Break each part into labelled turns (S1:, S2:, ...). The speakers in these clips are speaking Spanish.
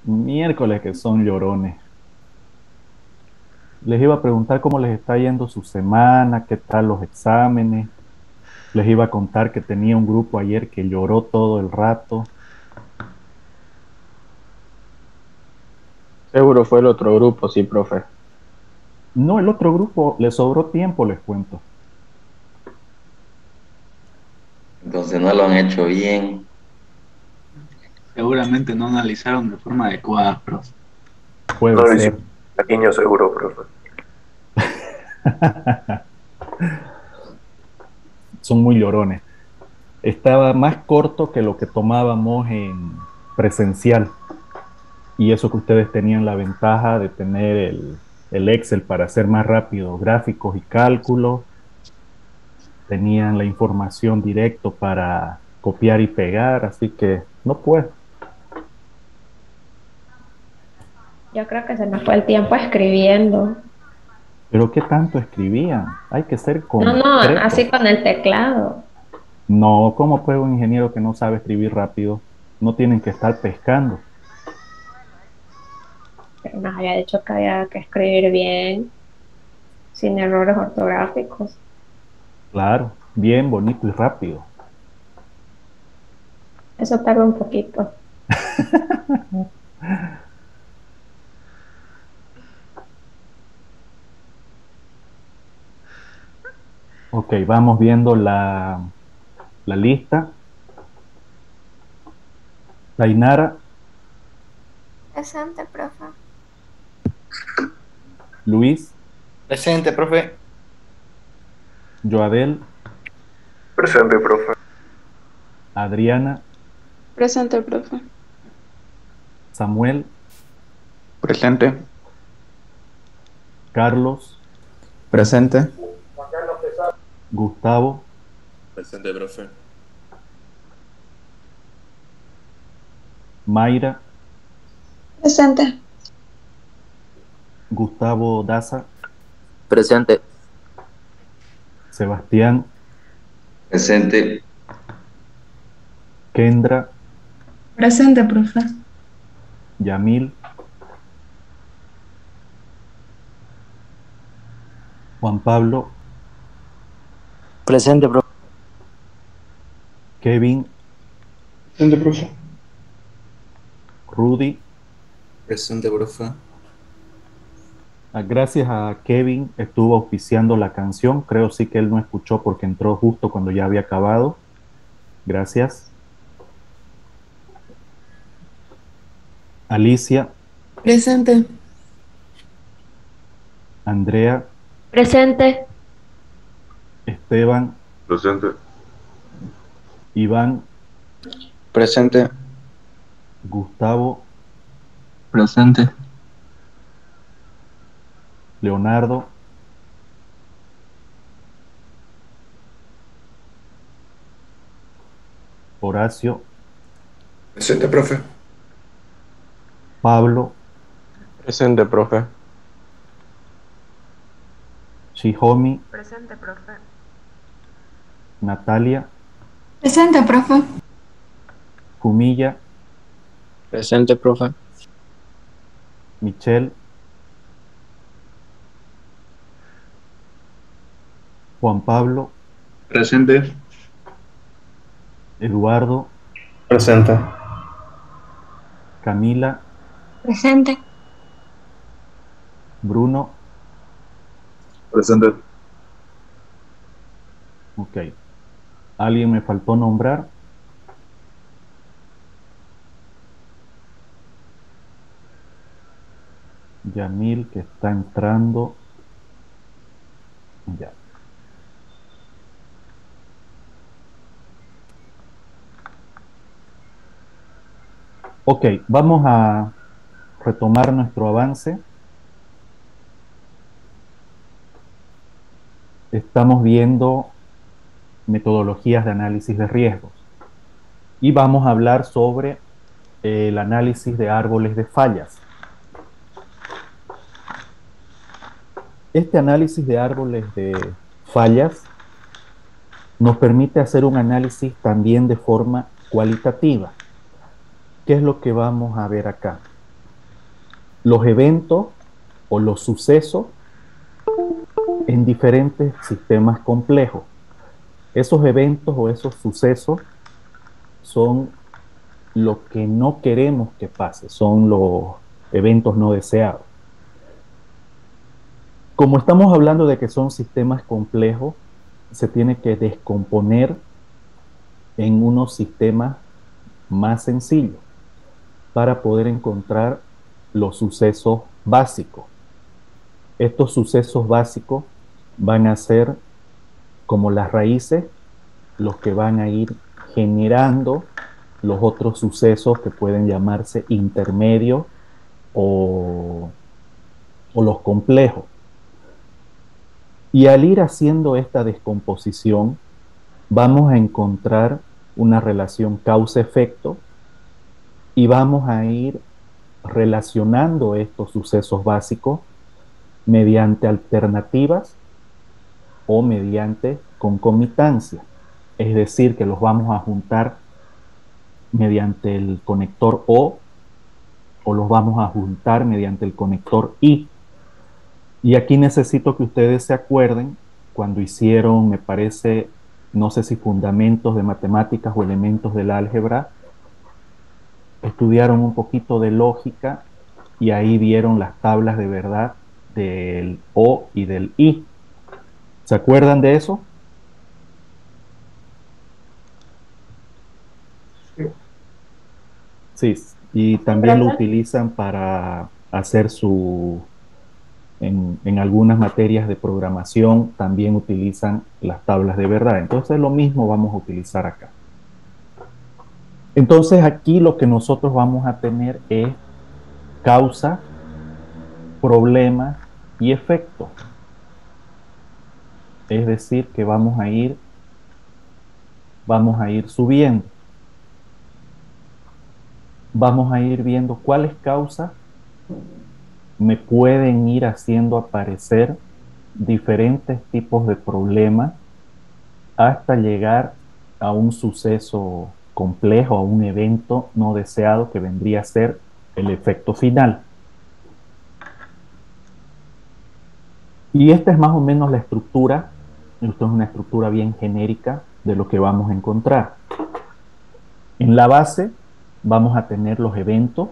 S1: Miércoles que son llorones. Les iba a preguntar cómo les está yendo su semana, qué tal los exámenes. Les iba a contar que tenía un grupo ayer que lloró todo el rato.
S2: Seguro fue el otro grupo, sí, profe.
S1: No, el otro grupo le sobró tiempo, les cuento.
S3: Entonces no lo han hecho bien.
S4: Seguramente no analizaron de forma adecuada, profe.
S1: Puede
S5: No lo hicimos
S1: ser.
S5: niño seguro, profe.
S1: Son muy llorones. Estaba más corto que lo que tomábamos en presencial. Y eso que ustedes tenían la ventaja de tener el Excel para hacer más rápido gráficos y cálculos, tenían la información directo para copiar y pegar, así que no puedo.
S6: Yo creo que se me fue el tiempo escribiendo.
S1: Pero ¿qué tanto escribían? Hay que ser
S6: No, no,
S1: concretos.
S6: así con el teclado.
S1: No, ¿cómo puede un ingeniero que no sabe escribir rápido? No tienen que estar pescando.
S6: Pero nos había dicho que había que escribir bien, sin errores ortográficos.
S1: Claro, bien, bonito y rápido.
S6: Eso tarda un poquito.
S1: Ok, vamos viendo la lista. Tainara,
S7: Presente, profe.
S1: Luis,
S8: Presente, profe.
S1: Joadel,
S5: Presente, profe.
S1: Adriana,
S7: Presente, profe.
S1: Samuel,
S2: Presente.
S1: Carlos,
S9: Presente.
S1: Gustavo,
S10: Presente, profe.
S1: Mayra,
S7: Presente.
S1: Gustavo Daza,
S11: Presente.
S1: Sebastián,
S3: Presente.
S1: Kendra,
S7: Presente, profe.
S1: Yamil, Juan Pablo,
S11: Presente, profe.
S1: Kevin,
S2: Presente, profe.
S1: Rudy.
S10: Presente, profe.
S1: Gracias a Kevin estuvo auspiciando la canción. Creo sí que él no escuchó porque entró justo cuando ya había acabado. Gracias. Alicia,
S7: Presente.
S1: Andrea,
S6: Presente.
S1: Esteban,
S5: Presente.
S1: Iván,
S2: Presente.
S1: Gustavo,
S4: Presente.
S1: Leonardo, Horacio,
S5: Presente, profe.
S1: Pablo,
S2: Presente, profe.
S1: Shihomi,
S7: Presente, profe.
S1: Natalia,
S7: Presente, profe.
S1: Fumilla,
S2: Presente, profe.
S1: Michelle, Juan Pablo,
S4: Presente.
S1: Eduardo,
S5: Presente.
S1: Camila,
S7: Presente.
S1: Bruno.
S5: Presente.
S1: Ok. ¿Alguien me faltó nombrar? Yamil, que está entrando. Ya. Ok, vamos a retomar nuestro avance. Estamos viendo metodologías de análisis de riesgos y vamos a hablar sobre el análisis de árboles de fallas. Este análisis de árboles de fallas nos permite hacer un análisis también de forma cualitativa. ¿qué es lo que vamos a ver acá? Los eventos o los sucesos en diferentes sistemas complejos. Esos eventos o esos sucesos son lo que no queremos que pase, son los eventos no deseados. Como estamos hablando de que son sistemas complejos, se tiene que descomponer en unos sistemas más sencillos para poder encontrar los sucesos básicos. Estos sucesos básicos van a ser como las raíces, los que van a ir generando los otros sucesos que pueden llamarse intermedios o los complejos. Y al ir haciendo esta descomposición, vamos a encontrar una relación causa-efecto y vamos a ir relacionando estos sucesos básicos mediante alternativas o mediante concomitancia. Es decir, que los vamos a juntar mediante el conector O los vamos a juntar mediante el conector I. Y aquí necesito que ustedes se acuerden cuando hicieron, me parece, no sé si fundamentos de matemáticas o elementos del álgebra, estudiaron un poquito de lógica y ahí vieron las tablas de verdad del O y del I. ¿Se acuerdan de eso? Sí, y también lo utilizan para hacer en algunas materias de programación también utilizan las tablas de verdad. Entonces lo mismo vamos a utilizar acá. Entonces aquí lo que nosotros vamos a tener es causa, problema y efecto. Es decir, que vamos a ir subiendo. Vamos a ir viendo cuáles causas me pueden ir haciendo aparecer diferentes tipos de problemas hasta llegar a un suceso complejo, a un evento no deseado que vendría a ser el efecto final. Y esta es más o menos la estructura. Esto es una estructura bien genérica de lo que vamos a encontrar. En la base vamos a tener los eventos,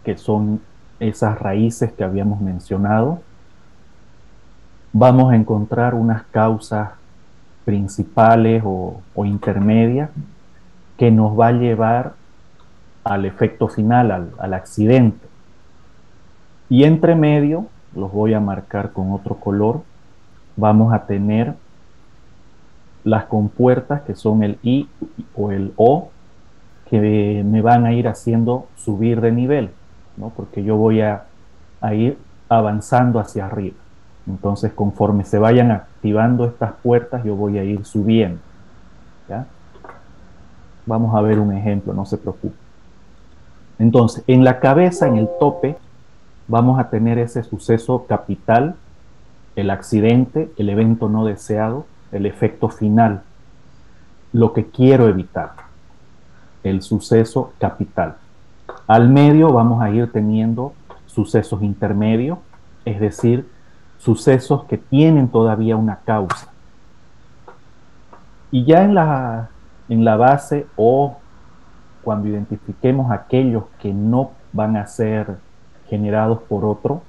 S1: que son esas raíces que habíamos mencionado. Vamos a encontrar unas causas principales o intermedias que nos va a llevar al efecto final, al accidente. Y entre medio, los voy a marcar con otro color, vamos a tener las compuertas que son el I o el O, que me van a ir haciendo subir de nivel, ¿no? Porque yo voy a ir avanzando hacia arriba. Entonces, conforme se vayan activando estas puertas, yo voy a ir subiendo, ¿ya? Vamos a ver un ejemplo, no se preocupe. Entonces, en la cabeza, en el tope, vamos a tener ese suceso capital, el accidente, el evento no deseado, el efecto final, lo que quiero evitar, el suceso capital. Al medio vamos a ir teniendo sucesos intermedios, es decir, sucesos que tienen todavía una causa. Y ya en la base o cuando identifiquemos aquellos que no van a ser generados por otro,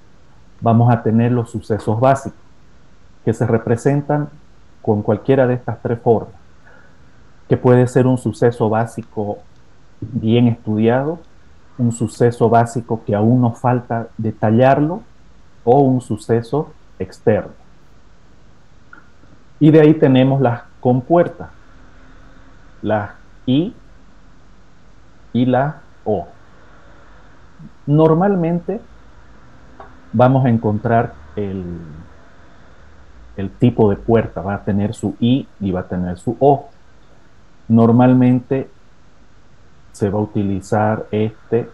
S1: vamos a tener los sucesos básicos, que se representan con cualquiera de estas tres formas, que puede ser un suceso básico bien estudiado, un suceso básico que aún nos falta detallarlo, o un suceso externo. Y de ahí tenemos las compuertas, la I y la O. Normalmente vamos a encontrar el tipo de puerta, va a tener su I y va a tener su O. Normalmente se va a utilizar este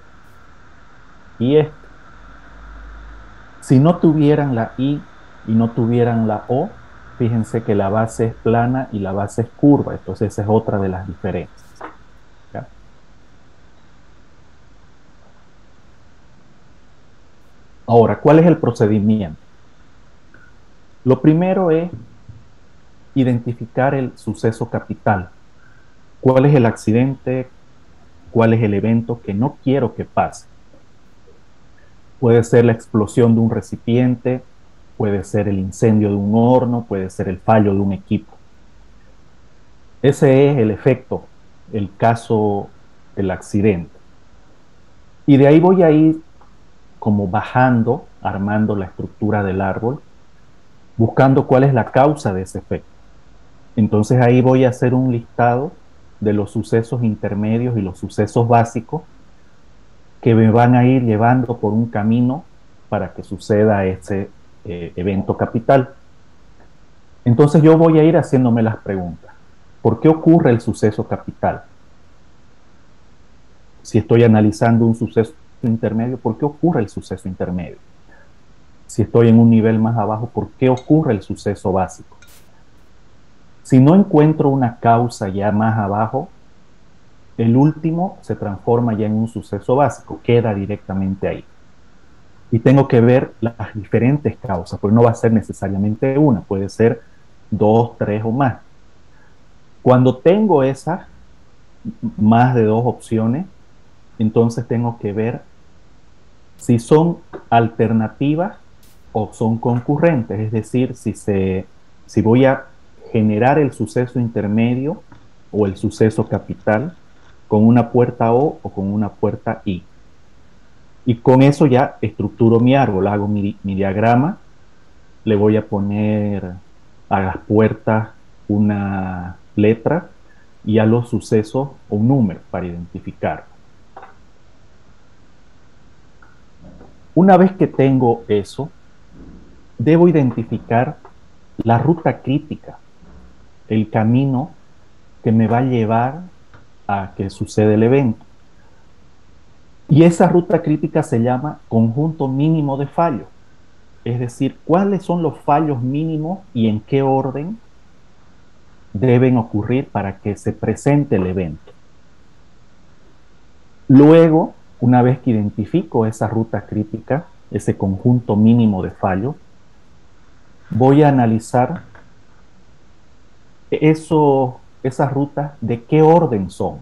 S1: y este. Si no tuvieran la I y no tuvieran la O, fíjense que la base es plana y la base es curva, entonces esa es otra de las diferencias, ¿ya? Ahora, ¿cuál es el procedimiento? Lo primero es identificar el suceso capital. ¿Cuál es el accidente? ¿Cuál es el evento que no quiero que pase? Puede ser la explosión de un recipiente, puede ser el incendio de un horno, puede ser el fallo de un equipo. Ese es el efecto, el caso del accidente. Y de ahí voy a ir como bajando, armando la estructura del árbol, buscando cuál es la causa de ese efecto. Entonces ahí voy a hacer un listado de los sucesos intermedios y los sucesos básicos que me van a ir llevando por un camino para que suceda ese evento capital. Entonces yo voy a ir haciéndome las preguntas. ¿Por qué ocurre el suceso capital? Si estoy analizando un suceso intermedio, ¿por qué ocurre el suceso intermedio? Si estoy en un nivel más abajo, ¿por qué ocurre el suceso básico? Si no encuentro una causa ya más abajo, el último se transforma ya en un suceso básico, queda directamente ahí. Y tengo que ver las diferentes causas, porque no va a ser necesariamente una, puede ser 2, 3 o más. Cuando tengo esas, más de 2 opciones, entonces tengo que ver si son alternativas o son concurrentes, es decir, si voy a generar el suceso intermedio o el suceso capital con una puerta O o con una puerta I. Y con eso ya estructuro mi árbol, hago mi diagrama, le voy a poner a las puertas una letra y a los sucesos un número para identificar. Una vez que tengo eso, debo identificar la ruta crítica, el camino que me va a llevar a que suceda el evento. Y esa ruta crítica se llama conjunto mínimo de fallos. Es decir, cuáles son los fallos mínimos y en qué orden deben ocurrir para que se presente el evento. Luego, una vez que identifico esa ruta crítica, ese conjunto mínimo de fallos, voy a analizar esas rutas de qué orden son.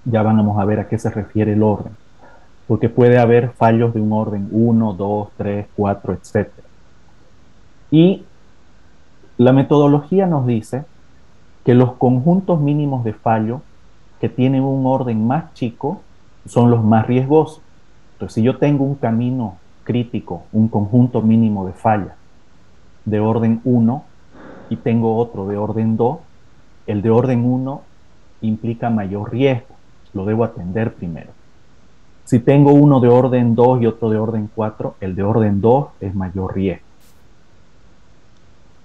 S1: Ya vamos a ver a qué se refiere el orden, porque puede haber fallos de un orden 1, 2, 3, 4, etc. Y la metodología nos dice que los conjuntos mínimos de fallo que tienen un orden más chico son los más riesgosos. Entonces, si yo tengo un camino crítico, un conjunto mínimo de fallas de orden 1 y tengo otro de orden 2, el de orden 1 implica mayor riesgo, lo debo atender primero. Si tengo uno de orden 2 y otro de orden 4, el de orden 2 es mayor riesgo.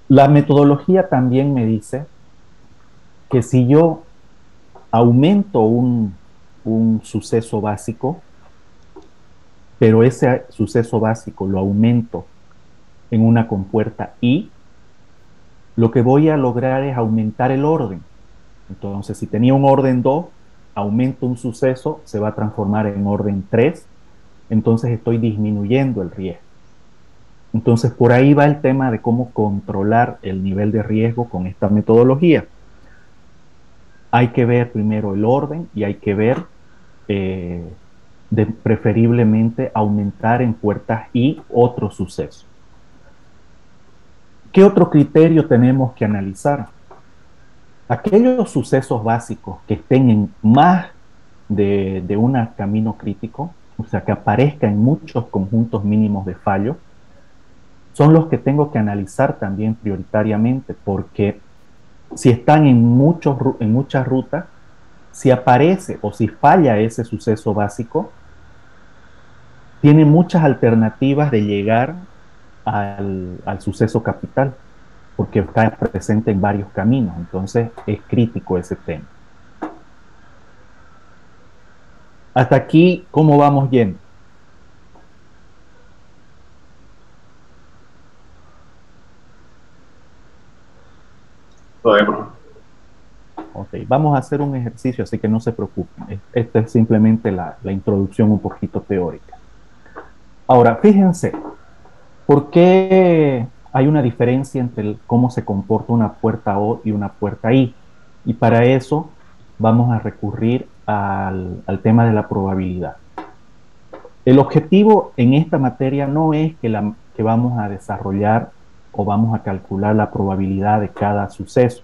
S1: La metodología también me dice que si yo aumento un suceso básico, pero ese suceso básico lo aumento en una compuerta I, lo que voy a lograr es aumentar el orden. Entonces, si tenía un orden 2, aumento un suceso, se va a transformar en orden 3, entonces estoy disminuyendo el riesgo. Entonces, por ahí va el tema de cómo controlar el nivel de riesgo con esta metodología. Hay que ver primero el orden y hay que ver preferiblemente aumentar en puertas I otro suceso. ¿Qué otro criterio tenemos que analizar? Aquellos sucesos básicos que estén en más de un camino crítico, o sea, que aparezca en muchos conjuntos mínimos de fallo, son los que tengo que analizar también prioritariamente, porque si están en muchas rutas, si aparece o si falla ese suceso básico, tiene muchas alternativas de llegar al suceso capital, porque está presente en varios caminos, entonces es crítico ese tema. Hasta aquí, ¿cómo vamos yendo? Ok, vamos a hacer un ejercicio, así que no se preocupen. Esta es simplemente la introducción un poquito teórica. Ahora, fíjense, ¿por qué hay una diferencia entre cómo se comporta una puerta O y una puerta I? Y para eso vamos a recurrir al tema de la probabilidad. El objetivo en esta materia no es que vamos a desarrollar o vamos a calcular la probabilidad de cada suceso.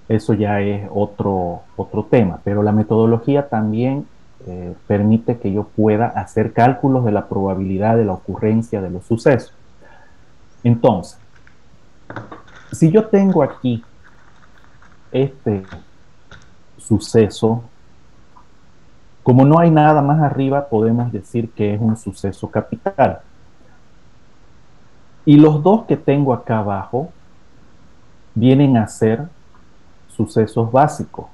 S1: Eso ya es otro tema, pero la metodología también permite que yo pueda hacer cálculos de la probabilidad de la ocurrencia de los sucesos. Entonces, si yo tengo aquí este suceso, como no hay nada más arriba, podemos decir que es un suceso capital. Y los dos que tengo acá abajo vienen a ser sucesos básicos,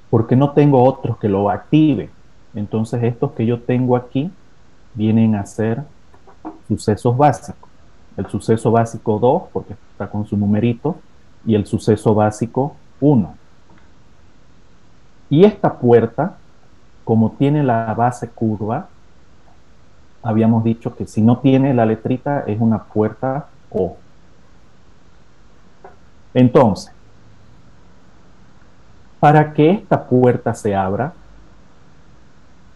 S1: porque no tengo otros que lo activen. Entonces estos que yo tengo aquí vienen a ser sucesos básicos. El suceso básico 2, porque está con su numerito, y el suceso básico 1. Y esta puerta, como tiene la base curva, habíamos dicho que si no tiene la letrita es una puerta O. Entonces, para que esta puerta se abra,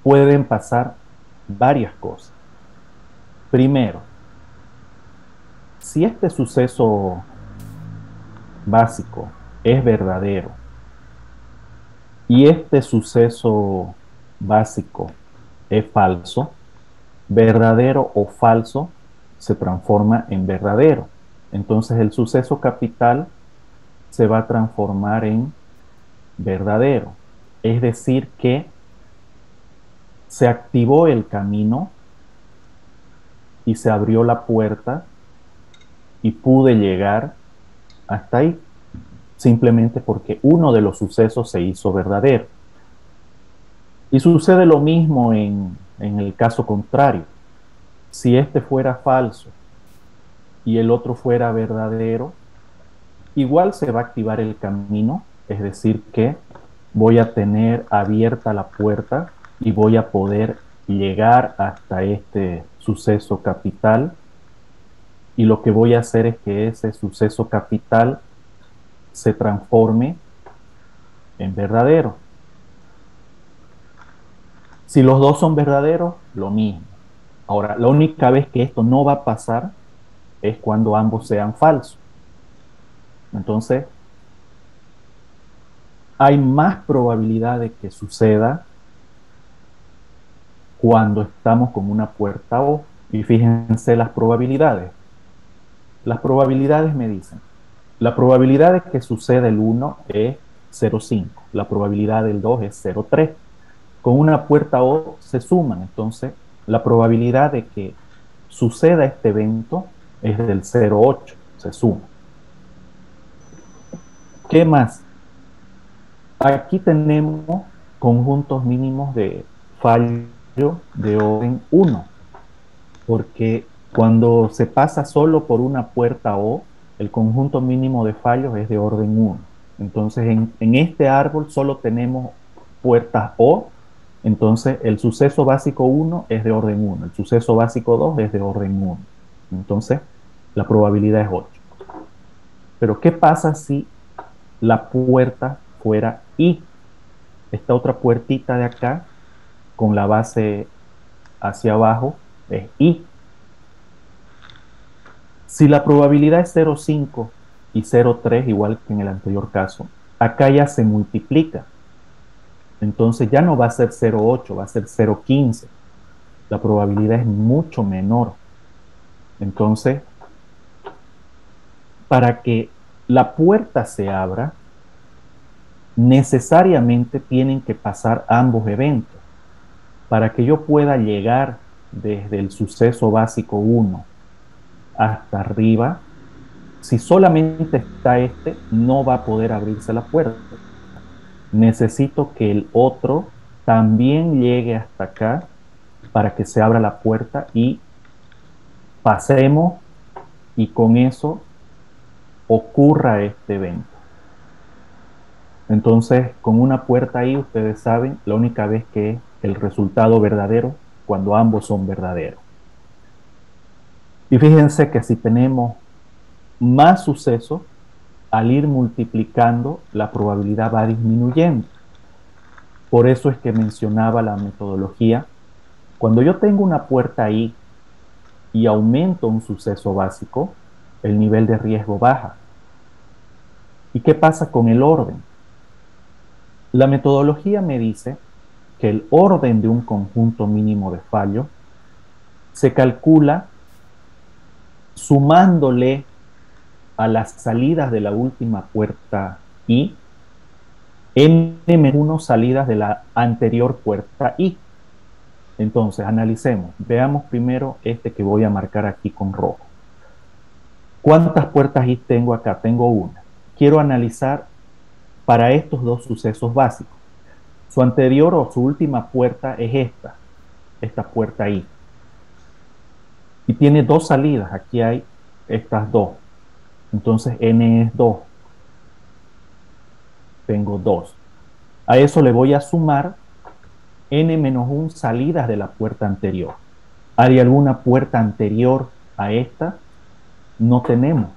S1: pueden pasar varias cosas. Primero, si este suceso básico es verdadero y este suceso básico es falso, verdadero o falso se transforma en verdadero. Entonces el suceso capital se va a transformar en verdadero. Es decir que se activó el camino y se abrió la puerta y pude llegar hasta ahí, simplemente porque uno de los sucesos se hizo verdadero. Y sucede lo mismo en el caso contrario. Si este fuera falso y el otro fuera verdadero, igual se va a activar el camino, es decir que voy a tener abierta la puerta y voy a poder llegar hasta este suceso capital, y lo que voy a hacer es que ese suceso capital se transforme en verdadero. Si los dos son verdaderos, lo mismo. Ahora, la única vez que esto no va a pasar es cuando ambos sean falsos. Entonces, hay más probabilidad de que suceda cuando estamos con una puerta O. Y fíjense las probabilidades. Las probabilidades me dicen, la probabilidad de que suceda el 1 es 0,5, la probabilidad del 2 es 0,3. Con una puerta O se suman, entonces la probabilidad de que suceda este evento es del 0,8, se suma. ¿Qué más? Aquí tenemos conjuntos mínimos de fallo de orden 1, porque cuando se pasa solo por una puerta O, el conjunto mínimo de fallos es de orden 1. Entonces, en este árbol solo tenemos puertas O, entonces el suceso básico 1 es de orden 1, el suceso básico 2 es de orden 1. Entonces, la probabilidad es 8. Pero, ¿qué pasa si la puerta fuera I? Esta otra puertita de acá, con la base hacia abajo, es I. Si la probabilidad es 0,5 y 0,3, igual que en el anterior caso, acá ya se multiplica. Entonces ya no va a ser 0,8, va a ser 0,15. La probabilidad es mucho menor. Entonces, para que la puerta se abra, necesariamente tienen que pasar ambos eventos. Para que yo pueda llegar desde el suceso básico 1 hasta arriba, si solamente está este, no va a poder abrirse la puerta. Necesito que el otro también llegue hasta acá para que se abra la puerta y pasemos y con eso ocurra este evento. Entonces, con una puerta ahí, ustedes saben, la única vez que el resultado verdadero cuando ambos son verdaderos. Y fíjense que si tenemos más sucesos, al ir multiplicando, la probabilidad va disminuyendo. Por eso es que mencionaba la metodología. Cuando yo tengo una puerta ahí y aumento un suceso básico, el nivel de riesgo baja. ¿Y qué pasa con el orden? La metodología me dice que el orden de un conjunto mínimo de fallo se calcula sumándole a las salidas de la última puerta I, n-1 salidas de la anterior puerta I. Entonces, analicemos. Veamos primero este que voy a marcar aquí con rojo. ¿Cuántas puertas I tengo acá? Tengo una. Quiero analizar para estos dos sucesos básicos. Su anterior o su última puerta es esta puerta I. Y tiene dos salidas. Aquí hay estas dos. Entonces n es 2. Tengo 2. A eso le voy a sumar n-1 salidas de la puerta anterior. ¿Hay alguna puerta anterior a esta? No tenemos.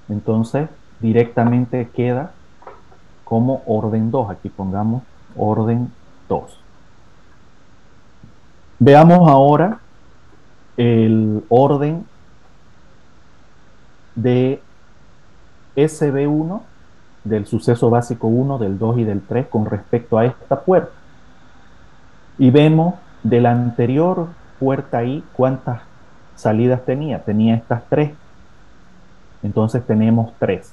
S1: Entonces directamente queda como orden 2. Aquí pongamos orden 2. Veamos ahora el orden de SB1 del suceso básico 1, del 2 y del 3 con respecto a esta puerta. Y vemos de la anterior puerta ahí cuántas salidas tenía. Tenía estas 3. Entonces tenemos 3.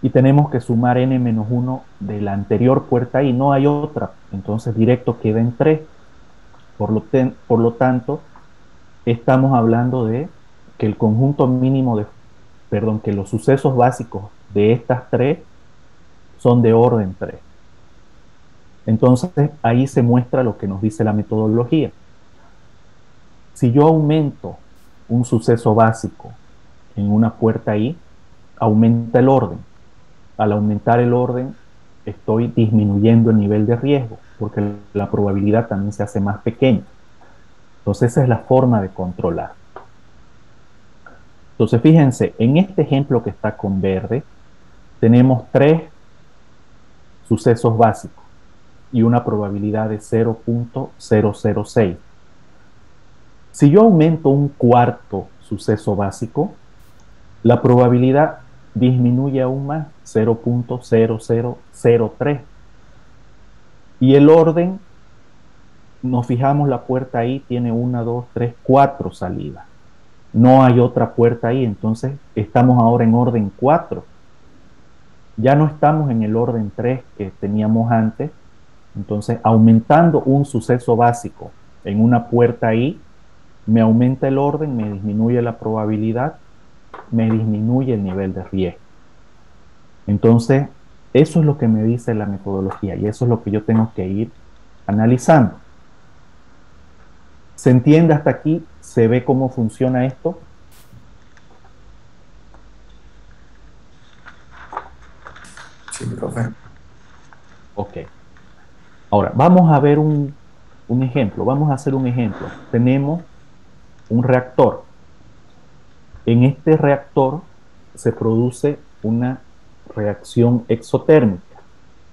S1: Y tenemos que sumar n-1 de la anterior puerta ahí. No hay otra. Entonces directo queda en 3. Por lo tanto, estamos hablando de que el conjunto mínimo que los sucesos básicos de estas 3 son de orden 3. Entonces ahí se muestra lo que nos dice la metodología. Si yo aumento un suceso básico en una puerta ahí, aumenta el orden. Al aumentar el orden, estoy disminuyendo el nivel de riesgo, porque la probabilidad también se hace más pequeña. Entonces esa es la forma de controlar. Entonces fíjense, en este ejemplo que está con verde, tenemos 3 sucesos básicos y una probabilidad de 0.006. Si yo aumento un cuarto suceso básico, la probabilidad disminuye aún más, 0.0003. Y el orden, nos fijamos la puerta ahí, tiene 1, 2, 3, 4 salidas. No hay otra puerta ahí, entonces estamos ahora en orden 4. Ya no estamos en el orden 3 que teníamos antes. Entonces, aumentando un suceso básico en una puerta ahí, me aumenta el orden, me disminuye la probabilidad, me disminuye el nivel de riesgo. Entonces, eso es lo que me dice la metodología y eso es lo que yo tengo que ir analizando. ¿Se entiende hasta aquí? ¿Se ve cómo funciona esto?
S5: Sí, profe.
S1: Ok. Ahora, vamos a ver un ejemplo. Vamos a hacer un ejemplo. Tenemos un reactor. En este reactor se produce una reacción exotérmica.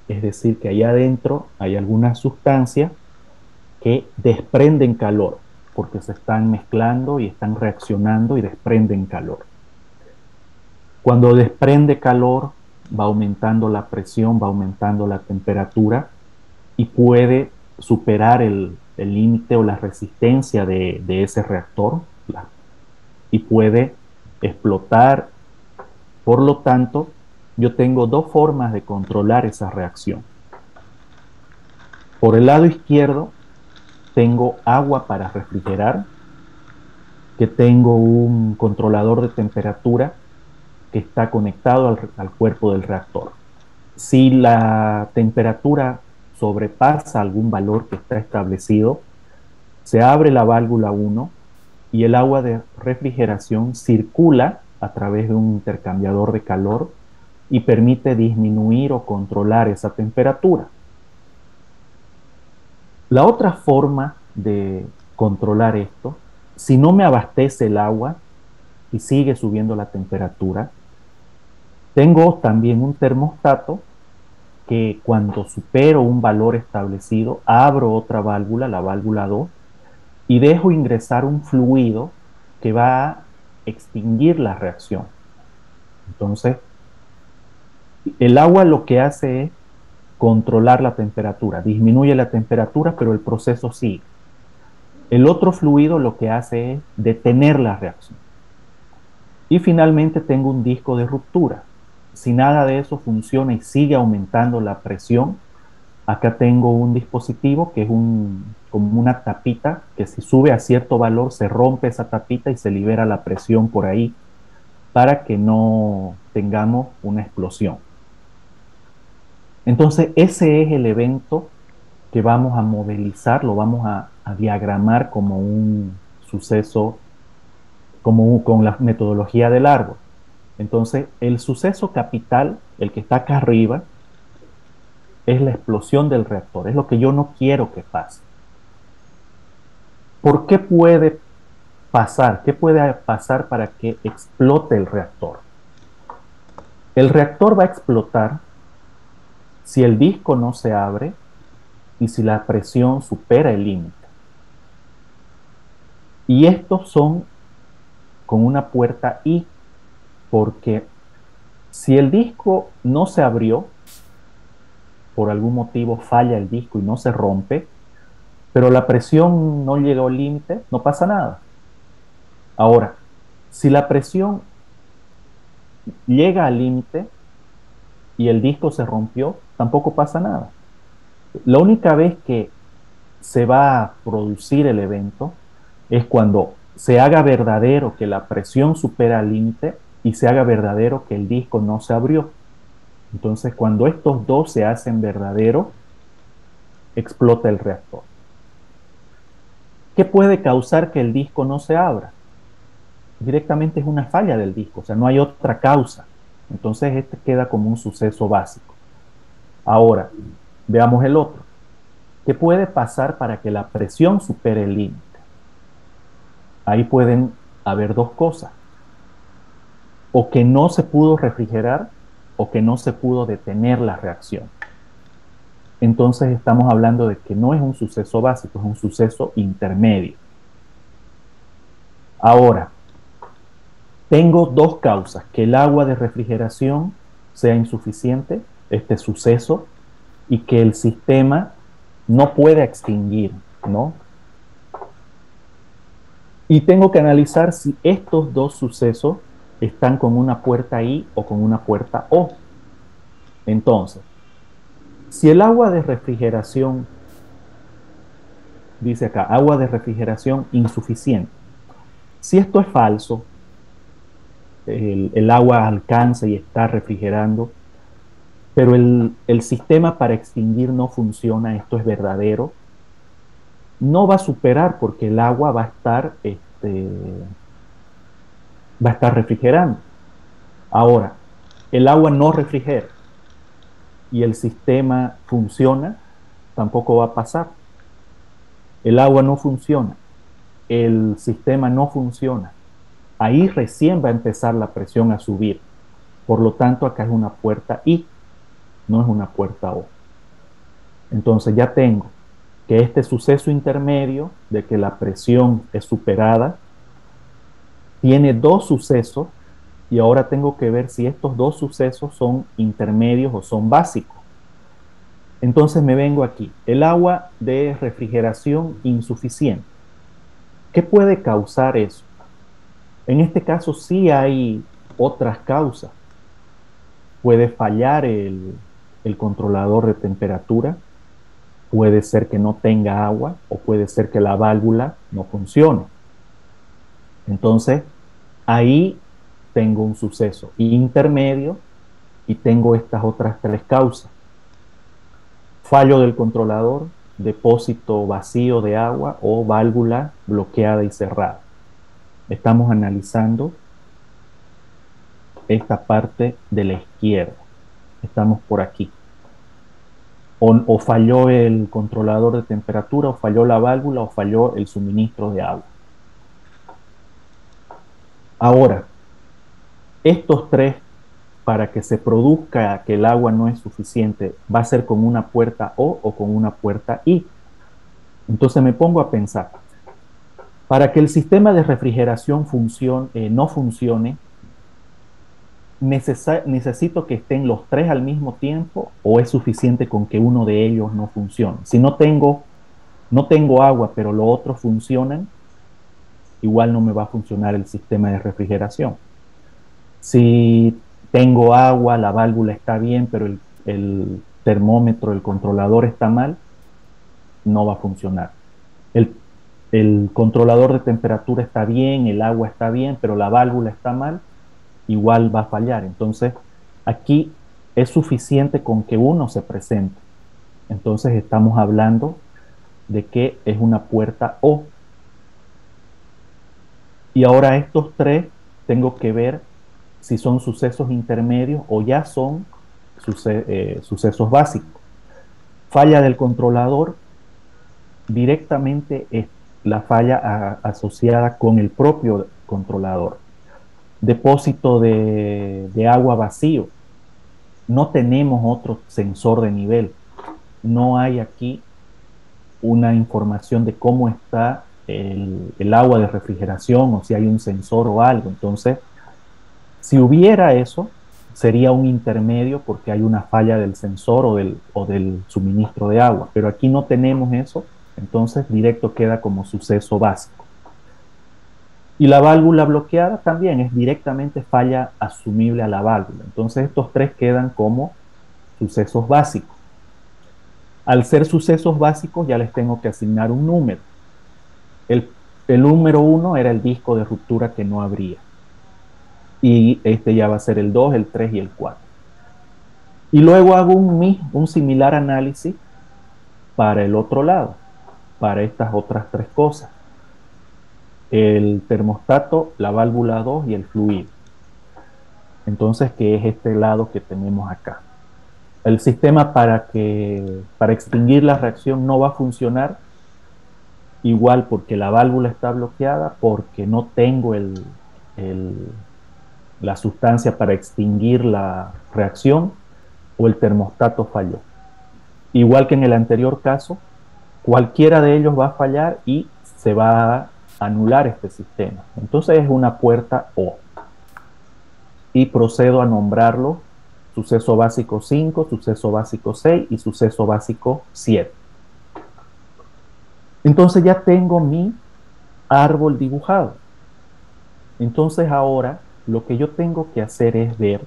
S1: Es decir, que allá adentro hay algunas sustancias que desprenden calor, porque se están mezclando y están reaccionando y desprenden calor. Cuando desprende calor, va aumentando la presión, va aumentando la temperatura y puede superar el límite o la resistencia de ese reactor y puede explotar. Por lo tanto, yo tengo dos formas de controlar esa reacción. Por el lado izquierdo, tengo agua para refrigerar, que tengo un controlador de temperatura que está conectado al cuerpo del reactor. Si la temperatura sobrepasa algún valor que está establecido, se abre la válvula 1 y el agua de refrigeración circula a través de un intercambiador de calor y permite disminuir o controlar esa temperatura. La otra forma de controlar esto. Si no me abastece el agua y sigue subiendo la temperatura, tengo también un termostato que cuando supero un valor establecido, abro otra válvula, la válvula 2, y dejo ingresar un fluido que va a extinguir la reacción. Entonces, el agua lo que hace es controlar la temperatura, disminuye la temperatura, pero el proceso sigue. El otro fluido lo que hace es detener la reacción. Y finalmente tengo un disco de ruptura. Si nada de eso funciona y sigue aumentando la presión, acá tengo un dispositivo que es como una tapita, que si sube a cierto valor se rompe esa tapita y se libera la presión por ahí para que no tengamos una explosión. Entonces ese es el evento que vamos a modelizar, lo vamos a diagramar como un suceso, con la metodología del árbol. Entonces el suceso capital, el que está acá arriba, es la explosión del reactor, es lo que yo no quiero que pase. ¿Por qué puede pasar? ¿Qué puede pasar para que explote el reactor? El reactor va a explotar si el disco no se abre y si la presión supera el límite. Y estos son con una puerta I, porque si el disco no se abrió, por algún motivo falla el disco y no se rompe, pero la presión no llegó al límite, no pasa nada. Ahora, si la presión llega al límite y el disco se rompió, tampoco pasa nada. La única vez que se va a producir el evento es cuando se haga verdadero que la presión supera el límite y se haga verdadero que el disco no se abrió. Entonces, cuando estos dos se hacen verdadero, explota el reactor. ¿Qué puede causar que el disco no se abra? Directamente es una falla del disco, o sea, no hay otra causa. Entonces, este queda como un suceso básico. Ahora, veamos el otro. ¿Qué puede pasar para que la presión supere el límite? Ahí pueden haber dos cosas. O que no se pudo refrigerar o que no se pudo detener la reacción. Entonces estamos hablando de que no es un suceso básico, es un suceso intermedio. Ahora, tengo dos causas: que el agua de refrigeración sea insuficiente, este suceso, y que el sistema no pueda extinguir, ¿no? Y tengo que analizar si estos dos sucesos están con una puerta I o con una puerta O. Entonces, si el agua de refrigeración, dice acá, agua de refrigeración insuficiente, si esto es falso, el agua alcanza y está refrigerando, pero el sistema para extinguir no funciona, esto es verdadero, no va a superar porque el agua va a estar refrigerando. Ahora, el agua no refrigera y el sistema funciona, tampoco va a pasar. El agua no funciona, el sistema no funciona. Ahí recién va a empezar la presión a subir. Por lo tanto, acá es una puerta I, no es una puerta O. Entonces ya tengo que este suceso intermedio de que la presión es superada tiene dos sucesos y ahora tengo que ver si estos dos sucesos son intermedios o son básicos. Entonces me vengo aquí, el agua de refrigeración insuficiente. ¿Qué puede causar eso? En este caso sí hay otras causas. Puede fallar el controlador de temperatura, puede ser que no tenga agua o puede ser que la válvula no funcione. Entonces, ahí tengo un suceso intermedio y tengo estas otras tres causas. Fallo del controlador, depósito vacío de agua o válvula bloqueada y cerrada. Estamos analizando esta parte de la izquierda. Estamos por aquí. o falló el controlador de temperatura, o falló la válvula, o falló el suministro de agua. Ahora, estos tres, para que se produzca que el agua no es suficiente, va a ser con una puerta O con una puerta I. Entonces me pongo a pensar, para que el sistema de refrigeración no funcione, ¿necesito que estén los tres al mismo tiempo o es suficiente con que uno de ellos no funcione? Si no tengo agua, pero los otros funcionan, igual no me va a funcionar el sistema de refrigeración. Si tengo agua, la válvula está bien, pero el termómetro, el controlador está mal, no va a funcionar. El controlador de temperatura está bien, el agua está bien, pero la válvula está mal, igual va a fallar. Entonces, aquí es suficiente con que uno se presente. Entonces, estamos hablando de que es una puerta O. Y ahora estos tres tengo que ver si son sucesos intermedios o ya son sucesos básicos. Falla del controlador, directamente es la falla asociada con el propio controlador. Depósito de agua vacío. No tenemos otro sensor de nivel. No hay aquí una información de cómo está el agua de refrigeración o si hay un sensor o algo. Entonces, si hubiera eso, sería un intermedio porque hay una falla del sensor o del suministro de agua. Pero aquí no tenemos eso, entonces directo queda como suceso básico. Y la válvula bloqueada también es directamente falla asumible a la válvula. Entonces estos tres quedan como sucesos básicos. Al ser sucesos básicos ya les tengo que asignar un número. El número 1 era el disco de ruptura que no abría. Y este ya va a ser el 2, el 3 y el 4. Y luego hago un similar análisis para el otro lado, para estas otras tres cosas. El termostato, la válvula 2 y el fluido. Entonces, que es este lado que tenemos acá. El sistema para extinguir la reacción no va a funcionar igual porque la válvula está bloqueada, porque no tengo la sustancia para extinguir la reacción o el termostato falló. Igual que en el anterior caso, cualquiera de ellos va a fallar y se va a anular este sistema. Entonces es una puerta O. Y procedo a nombrarlo suceso básico 5, suceso básico 6 y suceso básico 7. Entonces ya tengo mi árbol dibujado. Entonces ahora lo que yo tengo que hacer es ver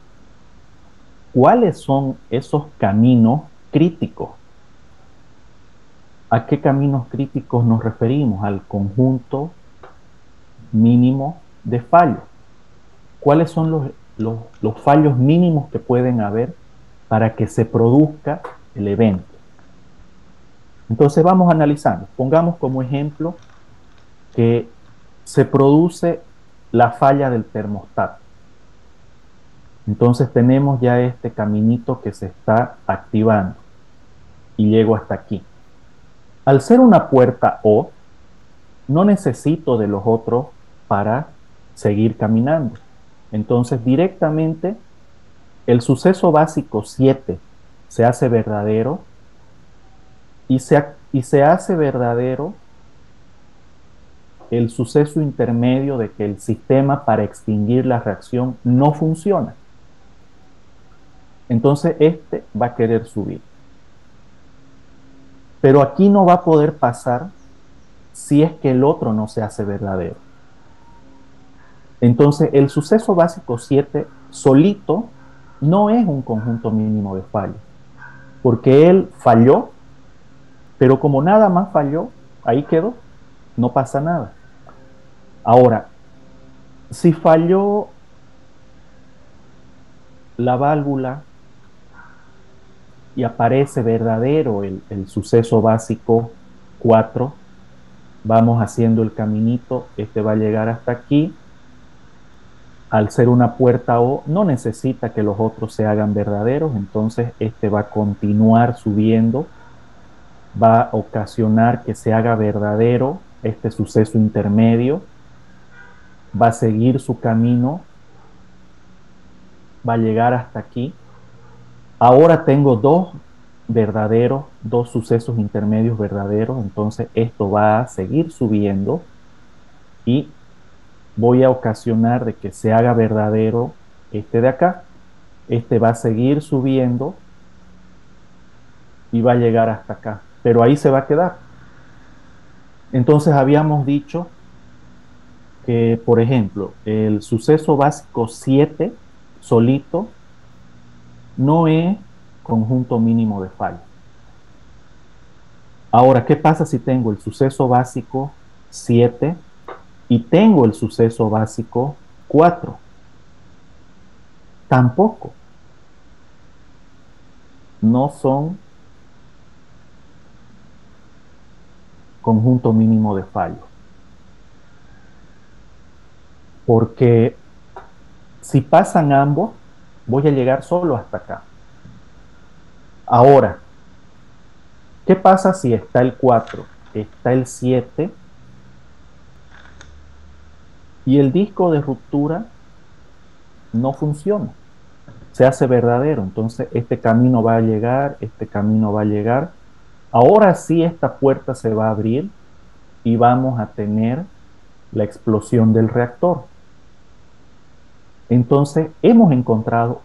S1: cuáles son esos caminos críticos. ¿A qué caminos críticos nos referimos? Al conjunto mínimo de fallos. ¿Cuáles son los fallos mínimos que pueden haber para que se produzca el evento? Entonces vamos analizando. Pongamos como ejemplo que se produce la falla del termostato. Entonces tenemos ya este caminito que se está activando y llego hasta aquí. Al ser una puerta O, no necesito de los otros para seguir caminando. Entonces directamente el suceso básico 7 se hace verdadero y se hace verdadero el suceso intermedio de que el sistema para extinguir la reacción no funciona. Entonces este va a querer subir. Pero aquí no va a poder pasar si es que el otro no se hace verdadero. Entonces el suceso básico 7 solito no es un conjunto mínimo de fallos, porque él falló, pero como nada más falló, ahí quedó, no pasa nada. Ahora, si falló la válvula y aparece verdadero el suceso básico 4, vamos haciendo el caminito, este va a llegar hasta aquí al ser una puerta O, no necesita que los otros se hagan verdaderos, entonces este va a continuar subiendo, va a ocasionar que se haga verdadero este suceso intermedio, va a seguir su camino, va a llegar hasta aquí. Ahora tengo dos verdaderos, dos sucesos intermedios verdaderos, entonces esto va a seguir subiendo y voy a ocasionar de que se haga verdadero este de acá. Este va a seguir subiendo y va a llegar hasta acá, pero ahí se va a quedar. Entonces habíamos dicho que, por ejemplo, el suceso básico 7 solito no es conjunto mínimo de fallo. Ahora, ¿qué pasa si tengo el suceso básico 7 y tengo el suceso básico 4? Tampoco. No son conjunto mínimo de fallo. Porque si pasan ambos, voy a llegar solo hasta acá. Ahora, ¿qué pasa si está el 4, está el 7 y el disco de ruptura no funciona? Se hace verdadero, entonces este camino va a llegar, este camino va a llegar. Ahora sí esta puerta se va a abrir y vamos a tener la explosión del reactor. Entonces hemos encontrado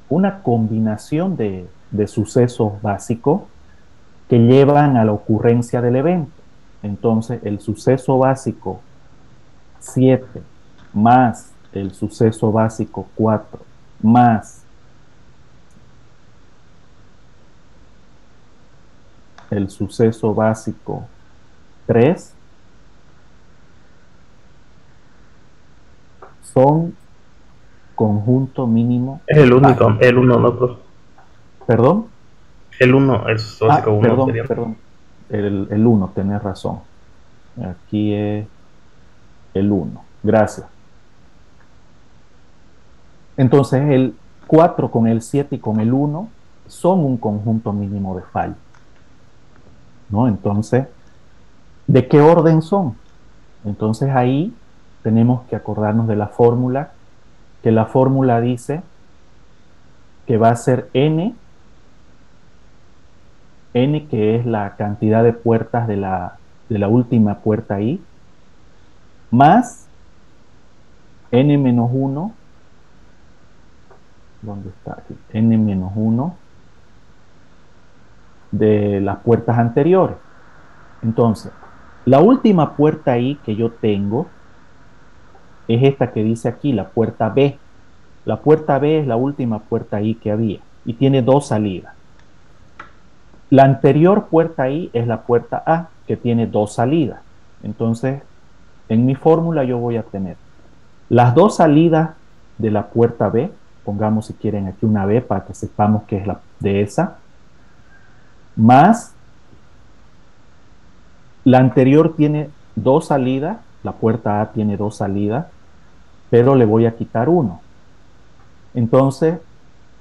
S1: una combinación de sucesos básicos que llevan a la ocurrencia del evento. Entonces el suceso básico 7 más el suceso básico 4 más el suceso básico 3 son conjunto mínimo.
S8: Es el único, el 1, ¿no, profe?
S1: ¿Perdón?
S8: El 1, el suceso básico 1.
S1: Perdón. El 1, tenés razón. Aquí es el 1. Gracias. Entonces el 4 con el 7 y con el 1 son un conjunto mínimo de fallo, ¿no? Entonces, ¿de qué orden son? Entonces ahí tenemos que acordarnos de la fórmula, que la fórmula dice que va a ser n que es la cantidad de puertas de la última puerta ahí, más n menos 1, ¿dónde está aquí? N menos 1 de las puertas anteriores. Entonces, la última puerta ahí que yo tengo es esta que dice aquí, la puerta B. La puerta B es la última puerta ahí que había y tiene dos salidas. La anterior puerta ahí es la puerta A, que tiene dos salidas. Entonces, en mi fórmula yo voy a tener las dos salidas de la puerta B, pongamos si quieren aquí una B para que sepamos que es la de esa, más la anterior tiene dos salidas, la puerta A tiene dos salidas, pero le voy a quitar uno. Entonces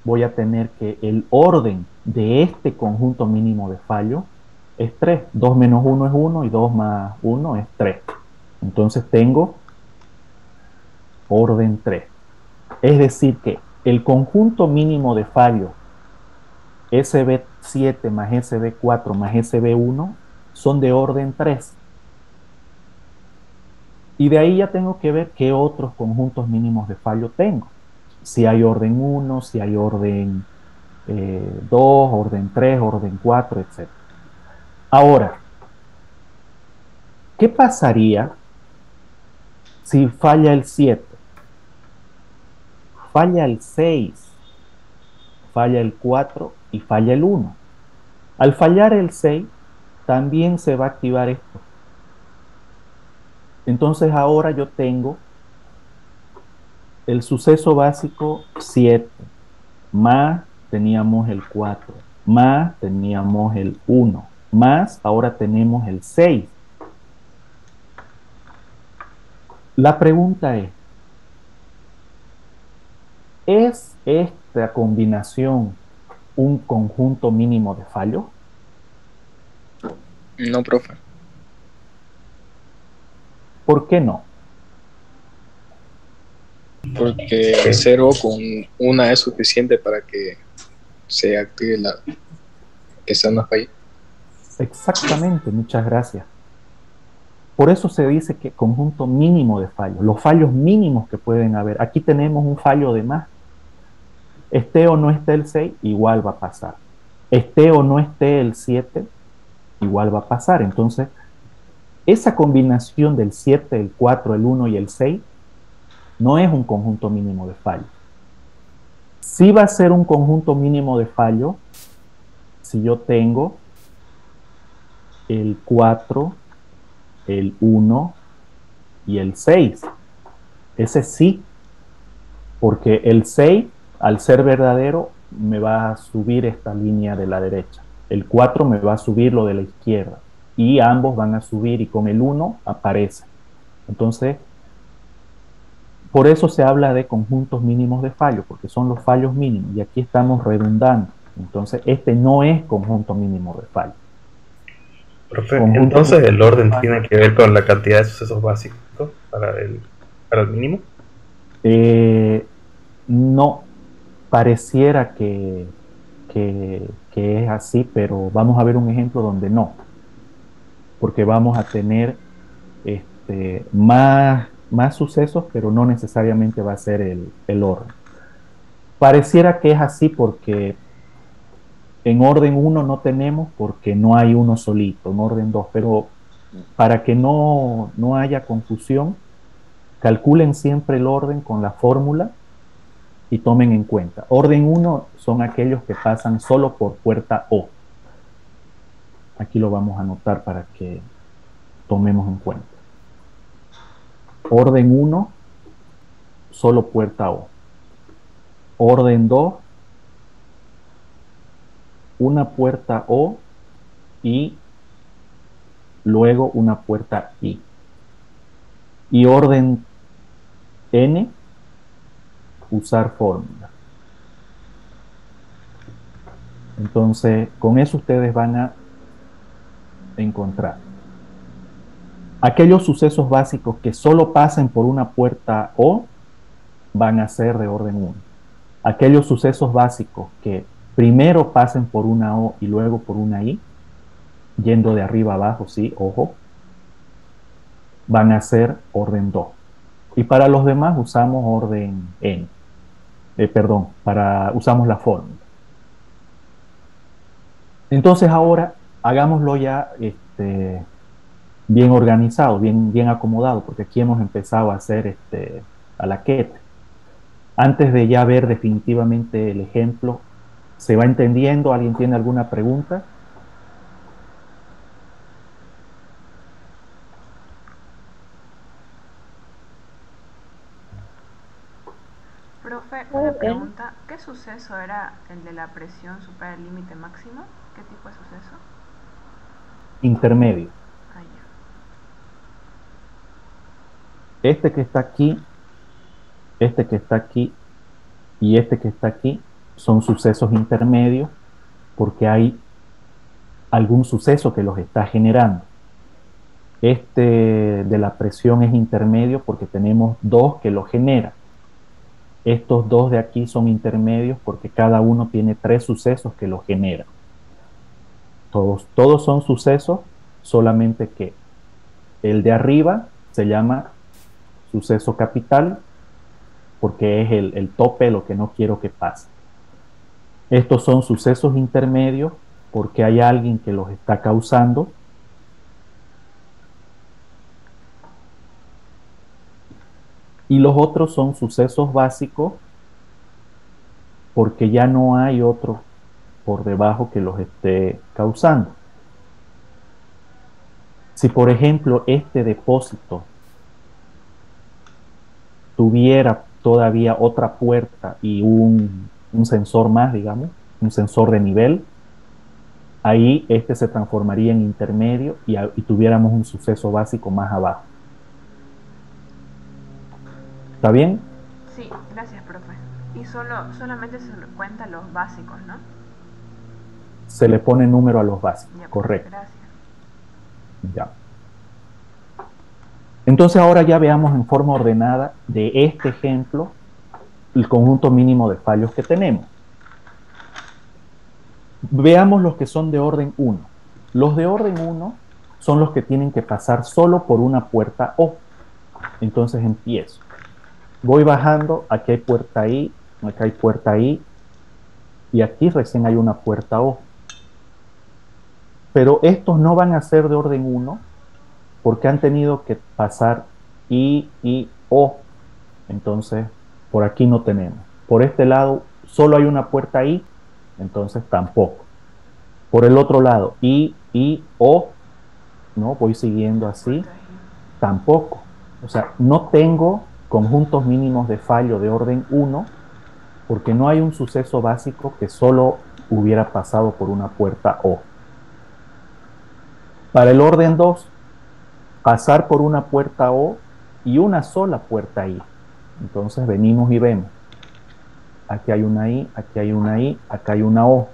S1: voy a tener que el orden de este conjunto mínimo de fallo es 3. 2 menos 1 es 1 y 2 más 1 es 3. Entonces tengo orden 3. Es decir que el conjunto mínimo de fallo SB7 más SB4 más SB1 son de orden 3. Y de ahí ya tengo que ver qué otros conjuntos mínimos de fallo tengo. Si hay orden 1, si hay orden 2, orden 3, orden 4, etc. Ahora, ¿qué pasaría si falla el 7? Falla el 6, falla el 4 y falla el 1. Al fallar el 6, también se va a activar esto. Entonces ahora yo tengo el suceso básico 7, más teníamos el 4, más teníamos el 1, más ahora tenemos el 6. La pregunta es, ¿Es esta combinación un conjunto mínimo de fallos?
S2: No, profe.
S1: ¿Por qué no?
S2: Porque 0 con 1 es suficiente para que se active que sea una falla.
S1: Exactamente, muchas gracias. Por eso se dice que conjunto mínimo de fallos, los fallos mínimos que pueden haber. Aquí tenemos un fallo de más. Esté o no esté el 6, igual va a pasar. Esté o no esté el 7, igual va a pasar. Entonces, esa combinación del 7, el 4, el 1 y el 6 no es un conjunto mínimo de fallos. Sí va a ser un conjunto mínimo de fallos si yo tengo el 4, el 1 y el 6. Ese sí, porque el 6, al ser verdadero, me va a subir esta línea de la derecha. El 4 me va a subir lo de la izquierda. Y ambos van a subir y con el 1 aparece. Entonces, por eso se habla de conjuntos mínimos de fallos, porque son los fallos mínimos. Y aquí estamos redundando. Entonces, este no es conjunto mínimo de fallos.
S8: Profe, entonces el orden tiene que ver con la cantidad de sucesos básicos para el mínimo.
S1: No, pareciera que es así, pero vamos a ver un ejemplo donde no, porque vamos a tener más sucesos, pero no necesariamente va a ser el orden. Pareciera que es así porque en orden 1 no tenemos, porque no hay uno solito, en orden 2, pero para que no haya confusión, calculen siempre el orden con la fórmula y tomen en cuenta. Orden 1 son aquellos que pasan solo por puerta O. Aquí lo vamos a anotar para que tomemos en cuenta. Orden 1, solo puerta O. Orden 2, una puerta O y luego una puerta I. Y orden N, usar fórmula. Entonces, con eso ustedes van a encontrar aquellos sucesos básicos que solo pasen por una puerta O, van a ser de orden 1. Aquellos sucesos básicos que primero pasen por una O y luego por una I, yendo de arriba a abajo, sí, ojo, van a ser orden 2. Y para los demás usamos orden N. Usamos la fórmula. Entonces ahora hagámoslo ya bien organizado, bien acomodado, porque aquí hemos empezado a hacer a la quete. Antes de ya ver definitivamente el ejemplo, ¿se va entendiendo? ¿Alguien tiene alguna pregunta?
S9: Profe, una pregunta. ¿Qué suceso era el de la presión supera el límite máximo? ¿Qué tipo de suceso?
S1: Intermedio.
S9: Ah, ya.
S1: Este que está aquí, este que está aquí y este que está aquí son sucesos intermedios porque hay algún suceso que los está generando. Este de la presión es intermedio porque tenemos dos que lo generan. Estos dos de aquí son intermedios porque cada uno tiene 3 sucesos que lo generan. Todos son sucesos, solamente que el de arriba se llama suceso capital porque es el tope, lo que no quiero que pase. Estos son sucesos intermedios porque hay alguien que los está causando. Y los otros son sucesos básicos porque ya no hay otro por debajo que los esté causando. Si por ejemplo este depósito tuviera todavía otra puerta y un sensor más, digamos, un sensor de nivel, ahí este se transformaría en intermedio y tuviéramos un suceso básico más abajo. ¿Está bien?
S9: Sí, gracias, profe. Y solamente se cuentan los básicos, ¿no?
S1: Se le pone número a los básicos,
S9: Ya,
S1: correcto.
S9: gracias.
S1: Ya. Entonces ahora ya veamos en forma ordenada de este ejemplo el conjunto mínimo de fallos que tenemos. Veamos los que son de orden 1. Los de orden 1 son los que tienen que pasar solo por una puerta O. Entonces empiezo. Voy bajando, aquí hay puerta I, acá hay puerta I, y aquí recién hay una puerta O. Pero estos no van a ser de orden 1 porque han tenido que pasar I y O. Entonces, por aquí no tenemos. Por este lado, solo hay una puerta I, entonces tampoco. Por el otro lado, I, O, ¿no? Voy siguiendo así, tampoco. O sea, no tengo conjuntos mínimos de fallo de orden 1 porque no hay un suceso básico que solo hubiera pasado por una puerta O. Para el orden 2, pasar por una puerta O y una sola puerta I. Entonces venimos y vemos. Aquí hay una I, aquí hay una I, acá hay una O.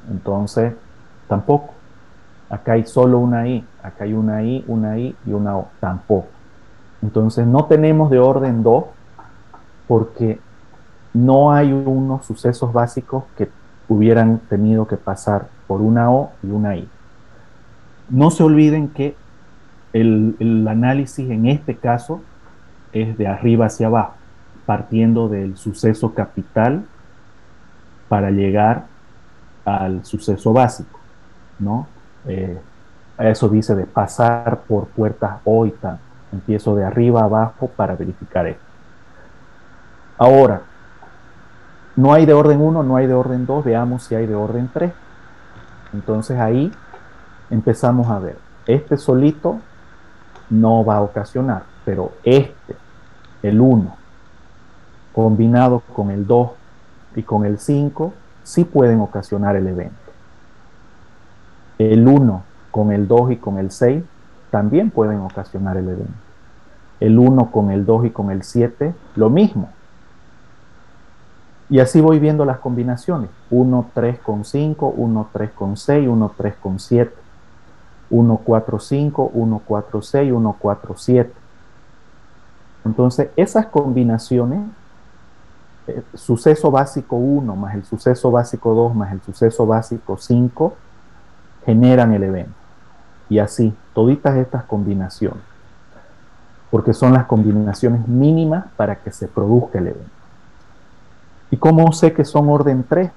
S1: Entonces, tampoco. Acá hay solo una I, acá hay una I y una O. Tampoco. Entonces, no tenemos de orden 2 porque no hay unos sucesos básicos que hubieran tenido que pasar por una O y una I. No se olviden que el análisis en este caso es de arriba hacia abajo, partiendo del suceso capital para llegar al suceso básico, ¿no? Eso dice de pasar por puertas O y tal. Empiezo de arriba a abajo para verificar esto. Ahora, no hay de orden 1, no hay de orden 2, veamos si hay de orden 3. Entonces ahí empezamos a ver, este solito no va a ocasionar, pero este, el 1, combinado con el 2 y con el 5, sí pueden ocasionar el evento. El 1 con el 2 y con el 6 también pueden ocasionar el evento. El 1 con el 2 y con el 7, lo mismo. Y así voy viendo las combinaciones. 1, 3 con 5, 1, 3 con 6, 1, 3 con 7. 1, 4, 5, 1, 4, 6, 1, 4, 7. Entonces, esas combinaciones, suceso básico 1 más el suceso básico 2 más el suceso básico 5, generan el evento. Y así, toditas estas combinaciones. Porque son las combinaciones mínimas para que se produzca el evento. ¿Y cómo sé que son orden 3?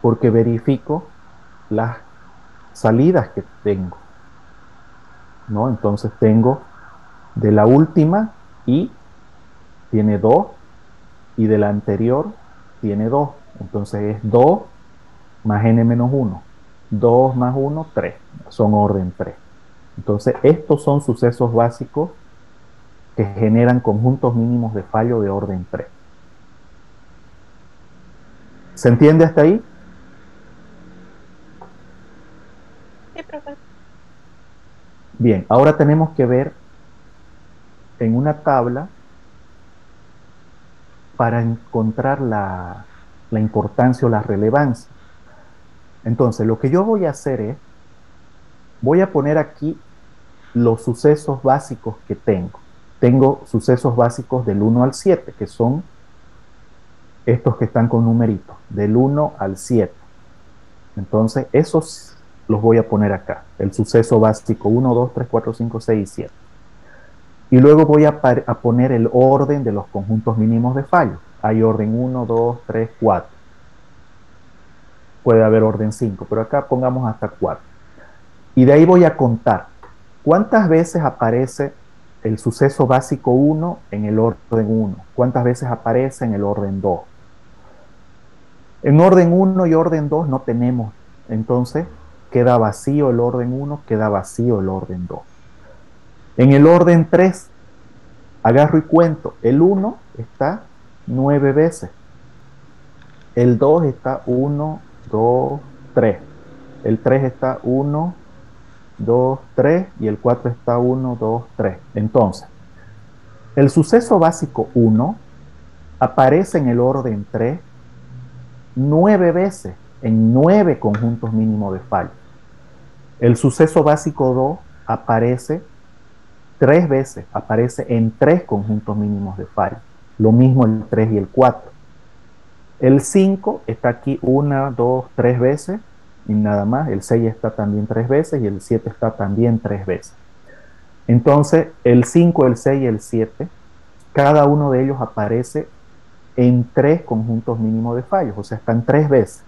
S1: Porque verifico las salidas que tengo, ¿no? Entonces tengo de la última I tiene 2 y de la anterior tiene 2. Entonces es 2 más n menos 1. 2 más 1, 3. Son orden 3. Entonces estos son sucesos básicos que generan conjuntos mínimos de fallo de orden 3. ¿Se entiende hasta ahí?
S6: Sí, profe.
S1: Bien, ahora tenemos que ver en una tabla para encontrar la importancia o la relevancia. Entonces, lo que yo voy a hacer es, voy a poner aquí los sucesos básicos que tengo. Tengo sucesos básicos del 1 al 7, que son estos que están con numeritos, del 1 al 7. Entonces, esos los voy a poner acá. El suceso básico 1, 2, 3, 4, 5, 6 y 7. Y luego voy a poner el orden de los conjuntos mínimos de fallo. Hay orden 1, 2, 3, 4. Puede haber orden 5, pero acá pongamos hasta 4. Y de ahí voy a contar cuántas veces aparece el suceso básico 1 en el orden 1. Cuántas veces aparece en el orden 2. En orden 1 y orden 2 no tenemos. Entonces queda vacío el orden 1, queda vacío el orden 2. En el orden 3, agarro y cuento. El 1 está 9 veces. El 2 está 1, 2, 3. El 3 está 1, 2, 3. Y el 4 está 1, 2, 3. Entonces, el suceso básico 1 aparece en el orden 3 9 veces en 9 conjuntos mínimos de fallo. El suceso básico 2 aparece 3 veces, aparece en 3 conjuntos mínimos de fallo. Lo mismo el 3 y el 4. El 5 está aquí 1, 2, 3 veces y nada más. El 6 está también 3 veces y el 7 está también 3 veces. Entonces, el 5, el 6 y el 7, cada uno de ellos aparece en 3 conjuntos mínimos de fallos, o sea, están 3 veces.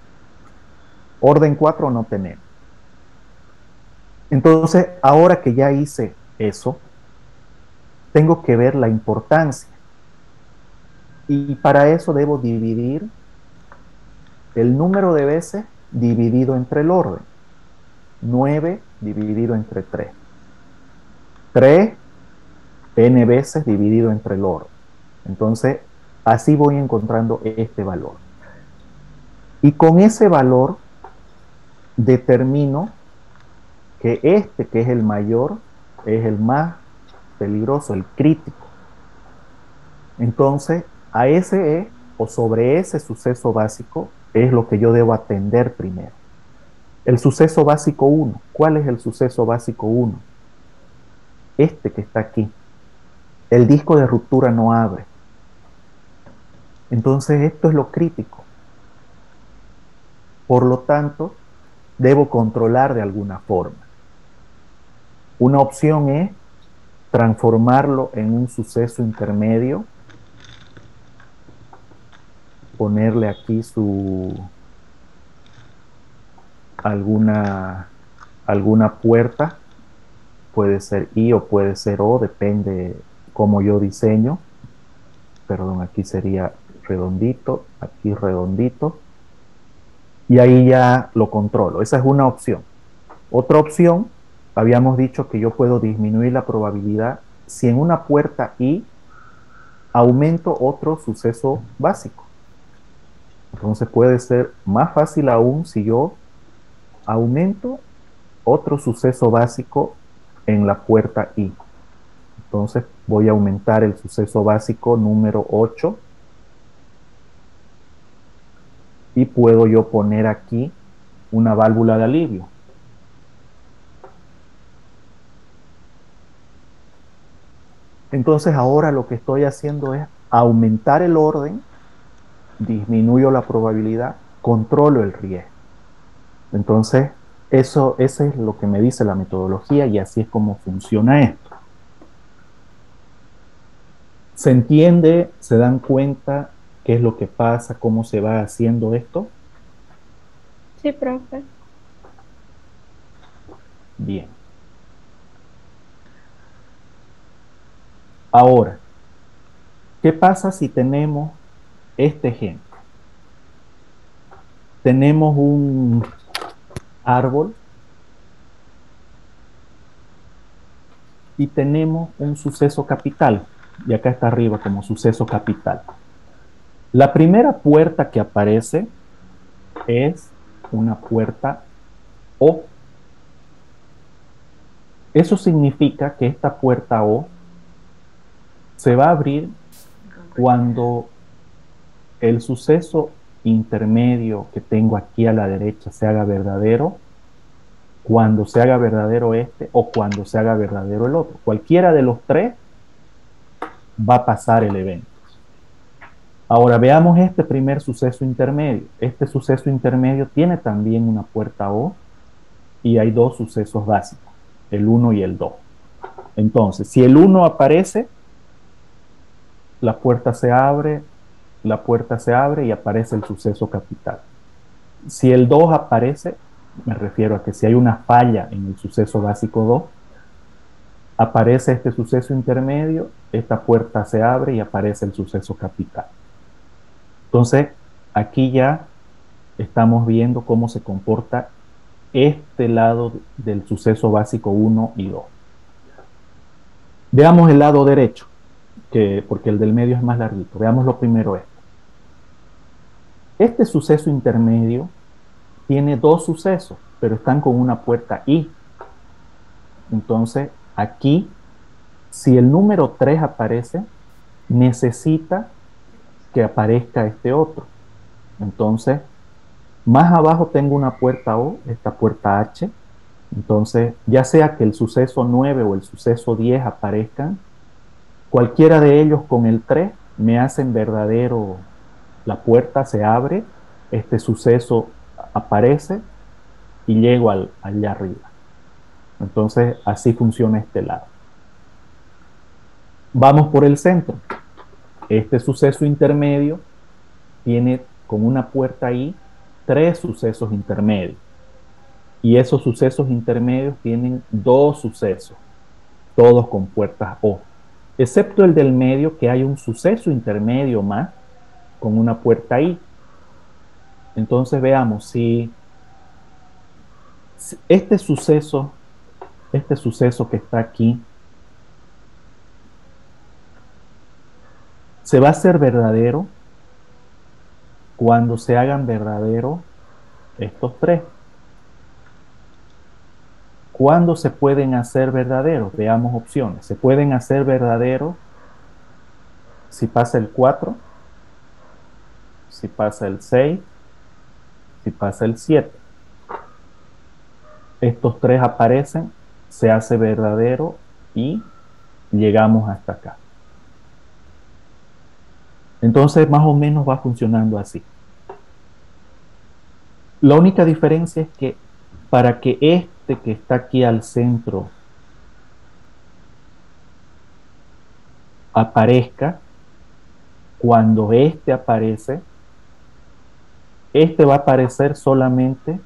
S1: Orden 4 no tenemos. Entonces, ahora que ya hice eso, tengo que ver la importancia. Y para eso debo dividir el número de veces dividido entre el orden. 9 dividido entre 3. 3 n veces dividido entre el orden. Entonces, así voy encontrando este valor. Y con ese valor determino que este, que es el mayor, es el más peligroso, el crítico. Entonces, a ese o sobre ese suceso básico es lo que yo debo atender primero. El suceso básico 1. ¿Cuál es el suceso básico 1? Este que está aquí. El disco de ruptura no abre. Entonces esto es lo crítico. Por lo tanto, debo controlar de alguna forma. Una opción es transformarlo en un suceso intermedio, ponerle aquí alguna puerta, puede ser I o puede ser O, depende cómo yo diseño. Perdón, aquí sería redondito, aquí redondito, y ahí ya lo controlo. Esa es una opción. Otra opción, habíamos dicho que yo puedo disminuir la probabilidad si en una puerta I aumento otro suceso básico. Entonces puede ser más fácil aún si yo aumento otro suceso básico en la puerta I. Entonces voy a aumentar el suceso básico número 8 y puedo yo poner aquí una válvula de alivio. Entonces ahora lo que estoy haciendo es aumentar el orden, disminuyo la probabilidad, controlo el riesgo. Entonces eso es lo que me dice la metodología y así es como funciona esto. ¿Se entiende? ¿Se dan cuenta qué es lo que pasa? ¿Cómo se va haciendo esto?
S6: Sí, profe.
S1: Bien. Ahora, ¿qué pasa si tenemos este ejemplo? Tenemos un árbol y tenemos un suceso capital. Y acá está arriba como suceso capital. La primera puerta que aparece es una puerta O. Eso significa que esta puerta O se va a abrir cuando el suceso intermedio que tengo aquí a la derecha se haga verdadero, cuando se haga verdadero este o cuando se haga verdadero el otro. Cualquiera de los tres va a pasar el evento. Ahora veamos este primer suceso intermedio. Este suceso intermedio tiene también una puerta O y hay dos sucesos básicos, el 1 y el 2. Entonces, si el 1 aparece, la puerta se abre y aparece el suceso capital. Si el 2 aparece, me refiero a que si hay una falla en el suceso básico 2, aparece este suceso intermedio, esta puerta se abre y aparece el suceso capital. Entonces, aquí ya estamos viendo cómo se comporta este lado del suceso básico 1 y 2. Veamos el lado derecho, porque el del medio es más larguito. Veamos lo primero esto. Este suceso intermedio tiene dos sucesos, pero están con una puerta I. Entonces, aquí, si el número 3 aparece, necesita que aparezca este otro. Entonces, más abajo tengo una puerta O, esta puerta H. Entonces, ya sea que el suceso 9 o el suceso 10 aparezcan, cualquiera de ellos con el 3 me hacen verdadero, la puerta se abre, este suceso aparece y llego allá arriba. Entonces, así funciona este lado. Vamos por el centro. Este suceso intermedio tiene con una puerta ahí 3 sucesos intermedios. Y esos sucesos intermedios tienen 2 sucesos, todos con puertas O, excepto el del medio, que hay un suceso intermedio más con una puerta I. Entonces veamos si este suceso que está aquí se va a hacer verdadero cuando se hagan verdadero estos 3. ¿Cuándo se pueden hacer verdaderos? Veamos opciones. Se pueden hacer verdaderos si pasa el 4, si pasa el 6, si pasa el 7. Estos 3 aparecen, se hace verdadero y llegamos hasta acá. Entonces, más o menos va funcionando así. La única diferencia es que para que este que está aquí al centro aparezca, cuando este aparece, este va a aparecer solamente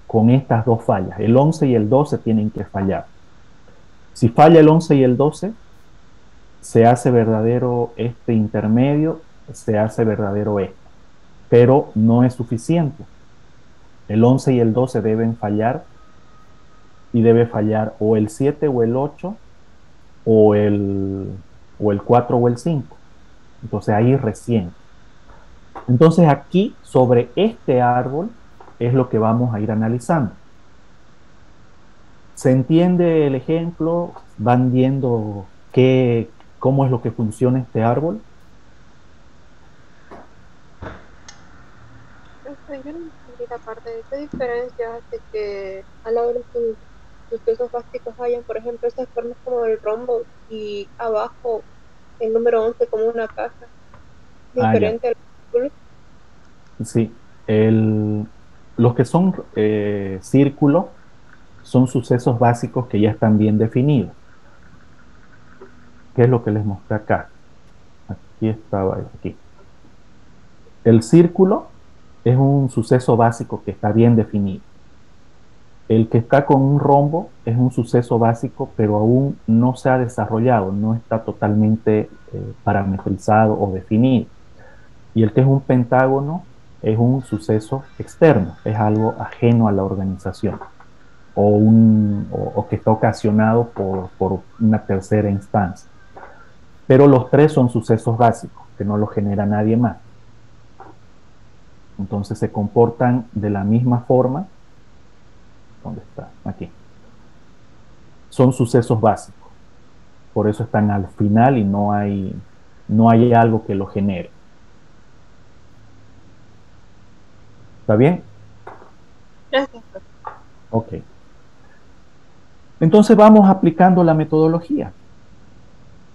S1: con estas 2 fallas. El 11 y el 12 tienen que fallar. Si falla el 11 y el 12, se hace verdadero este intermedio, se hace verdadero este. Pero no es suficiente. El 11 y el 12 deben fallar, y debe fallar o el 7 o el 8 o el 4 o el 5. Entonces ahí recién. Entonces aquí sobre este árbol es lo que vamos a ir analizando. ¿Se entiende el ejemplo? ¿Van viendo cómo es lo que funciona este árbol?
S11: Yo no entendí la parte de qué diferencia hace que a la hora de sus sucesos básicos hayan, por ejemplo, esas formas como el rombo y abajo el número 11 como una caja, diferente al círculo.
S1: Sí, los que son círculos son sucesos básicos que ya están bien definidos. ¿Qué es lo que les mostré acá? Aquí estaba, aquí. El círculo es un suceso básico que está bien definido. El que está con un rombo es un suceso básico, pero aún no se ha desarrollado, no está totalmente parametrizado o definido. Y el que es un pentágono es un suceso externo, es algo ajeno a la organización, o que está ocasionado por una tercera instancia. Pero los 3 son sucesos básicos, que no los genera nadie más. Entonces se comportan de la misma forma. ¿Dónde está? Aquí. Son sucesos básicos. Por eso están al final y no hay algo que lo genere. ¿Está bien?
S11: Gracias.
S1: Ok. Entonces vamos aplicando la metodología.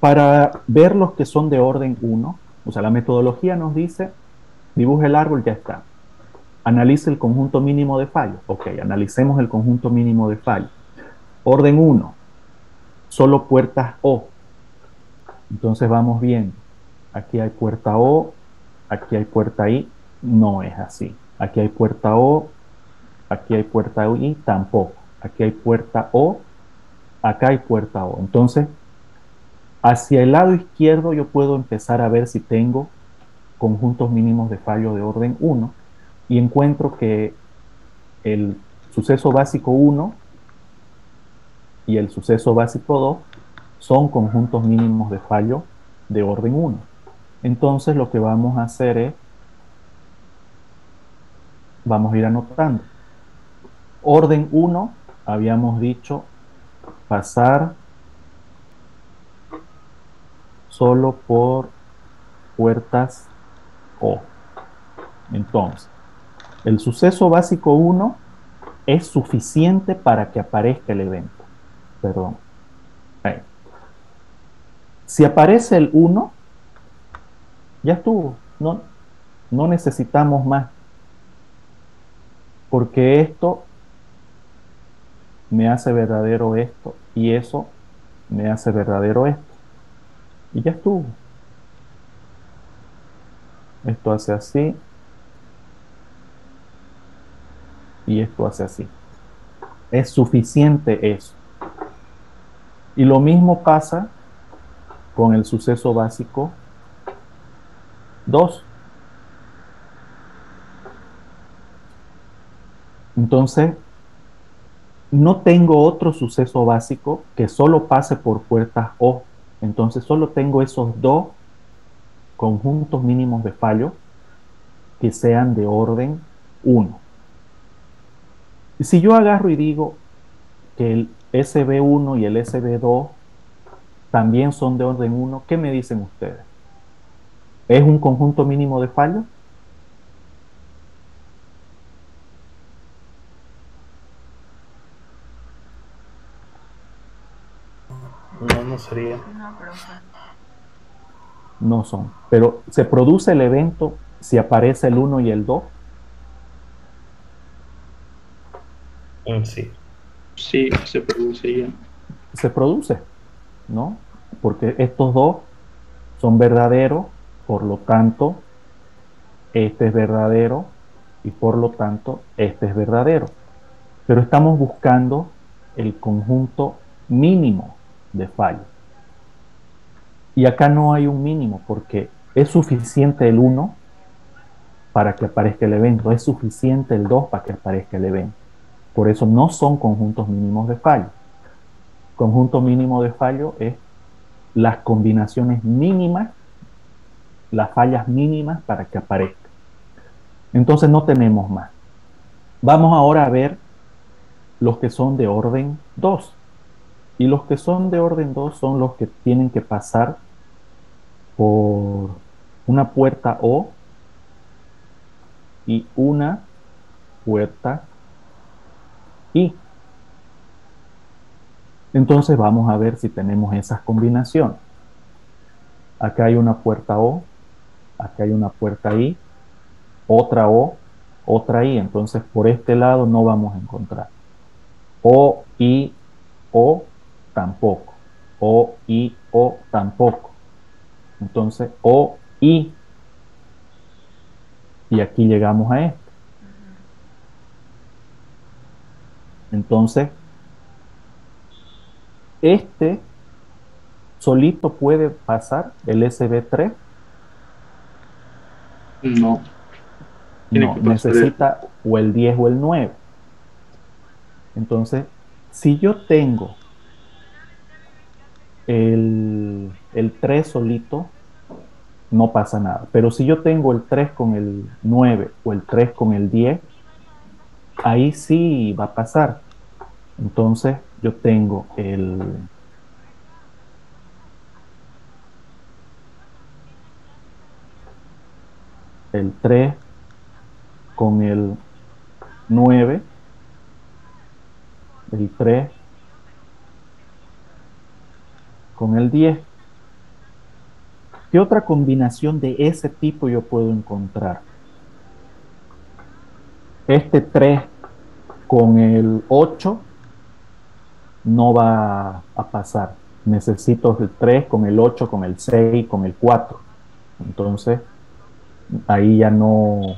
S1: Para ver los que son de orden 1, o sea, la metodología nos dice, dibuje el árbol, ya está. Analice el conjunto mínimo de fallos. Ok, analicemos el conjunto mínimo de fallos. Orden 1, solo puertas O. Entonces vamos viendo. Aquí hay puerta O, aquí hay puerta I. No es así. Aquí hay puerta O, aquí hay puerta I, tampoco. Aquí hay puerta O, acá hay puerta O. Entonces, hacia el lado izquierdo yo puedo empezar a ver si tengo conjuntos mínimos de fallo de orden 1 y encuentro que el suceso básico 1 y el suceso básico 2 son conjuntos mínimos de fallo de orden 1. Entonces lo que vamos a hacer es, vamos a ir anotando. Orden 1, habíamos dicho pasar solo por puertas O. Entonces, el suceso básico 1 es suficiente para que aparezca el evento. Perdón. Ahí. Si aparece el 1, ya estuvo. No necesitamos más. Porque esto me hace verdadero esto y eso me hace verdadero esto. Y ya estuvo. Esto hace así. Y esto hace así. Es suficiente eso. Y lo mismo pasa con el suceso básico 2. Entonces, no tengo otro suceso básico que solo pase por puertas O. Entonces, solo tengo esos dos conjuntos mínimos de fallo que sean de orden 1. Y si yo agarro y digo que el SB1 y el SB2 también son de orden 1, ¿qué me dicen ustedes? ¿Es un conjunto mínimo de fallo?
S8: No sería.
S9: No, profe.
S1: No son. Pero ¿se produce el evento si aparece el 1 y el 2?
S8: Sí.
S4: Sí, se produciría.
S1: Se produce, ¿no? Porque estos dos son verdaderos, por lo tanto, este es verdadero y por lo tanto, este es verdadero. Pero estamos buscando el conjunto mínimo de fallos. Y acá no hay un mínimo porque es suficiente el 1 para que aparezca el evento, es suficiente el 2 para que aparezca el evento. Por eso no son conjuntos mínimos de fallo. Conjunto mínimo de fallo es las combinaciones mínimas, las fallas mínimas para que aparezca. Entonces no tenemos más. Vamos ahora a ver los que son de orden 2. Y los que son de orden 2 son los que tienen que pasar por una puerta O y una puerta I. Entonces vamos a ver si tenemos esas combinaciones. Acá hay una puerta O, acá hay una puerta I, otra O, otra I. Entonces por este lado no vamos a encontrar. O, I, O, tampoco. O, I, O, tampoco. Entonces O, I. Y aquí llegamos a esto. Entonces, este solito puede pasar el SB3.
S4: No.
S1: No, necesita o el 10 o el 9. Entonces, si yo tengo el 3 solito, no pasa nada. Pero si yo tengo el 3 con el 9 o el 3 con el 10, ahí sí va a pasar. Entonces, yo tengo el 3 con el 9, el 3 con el 10. ¿Qué otra combinación de ese tipo yo puedo encontrar? Este 3 con el 8 no va a pasar. Necesito el 3 con el 8, con el 6, con el 4. Entonces, ahí ya no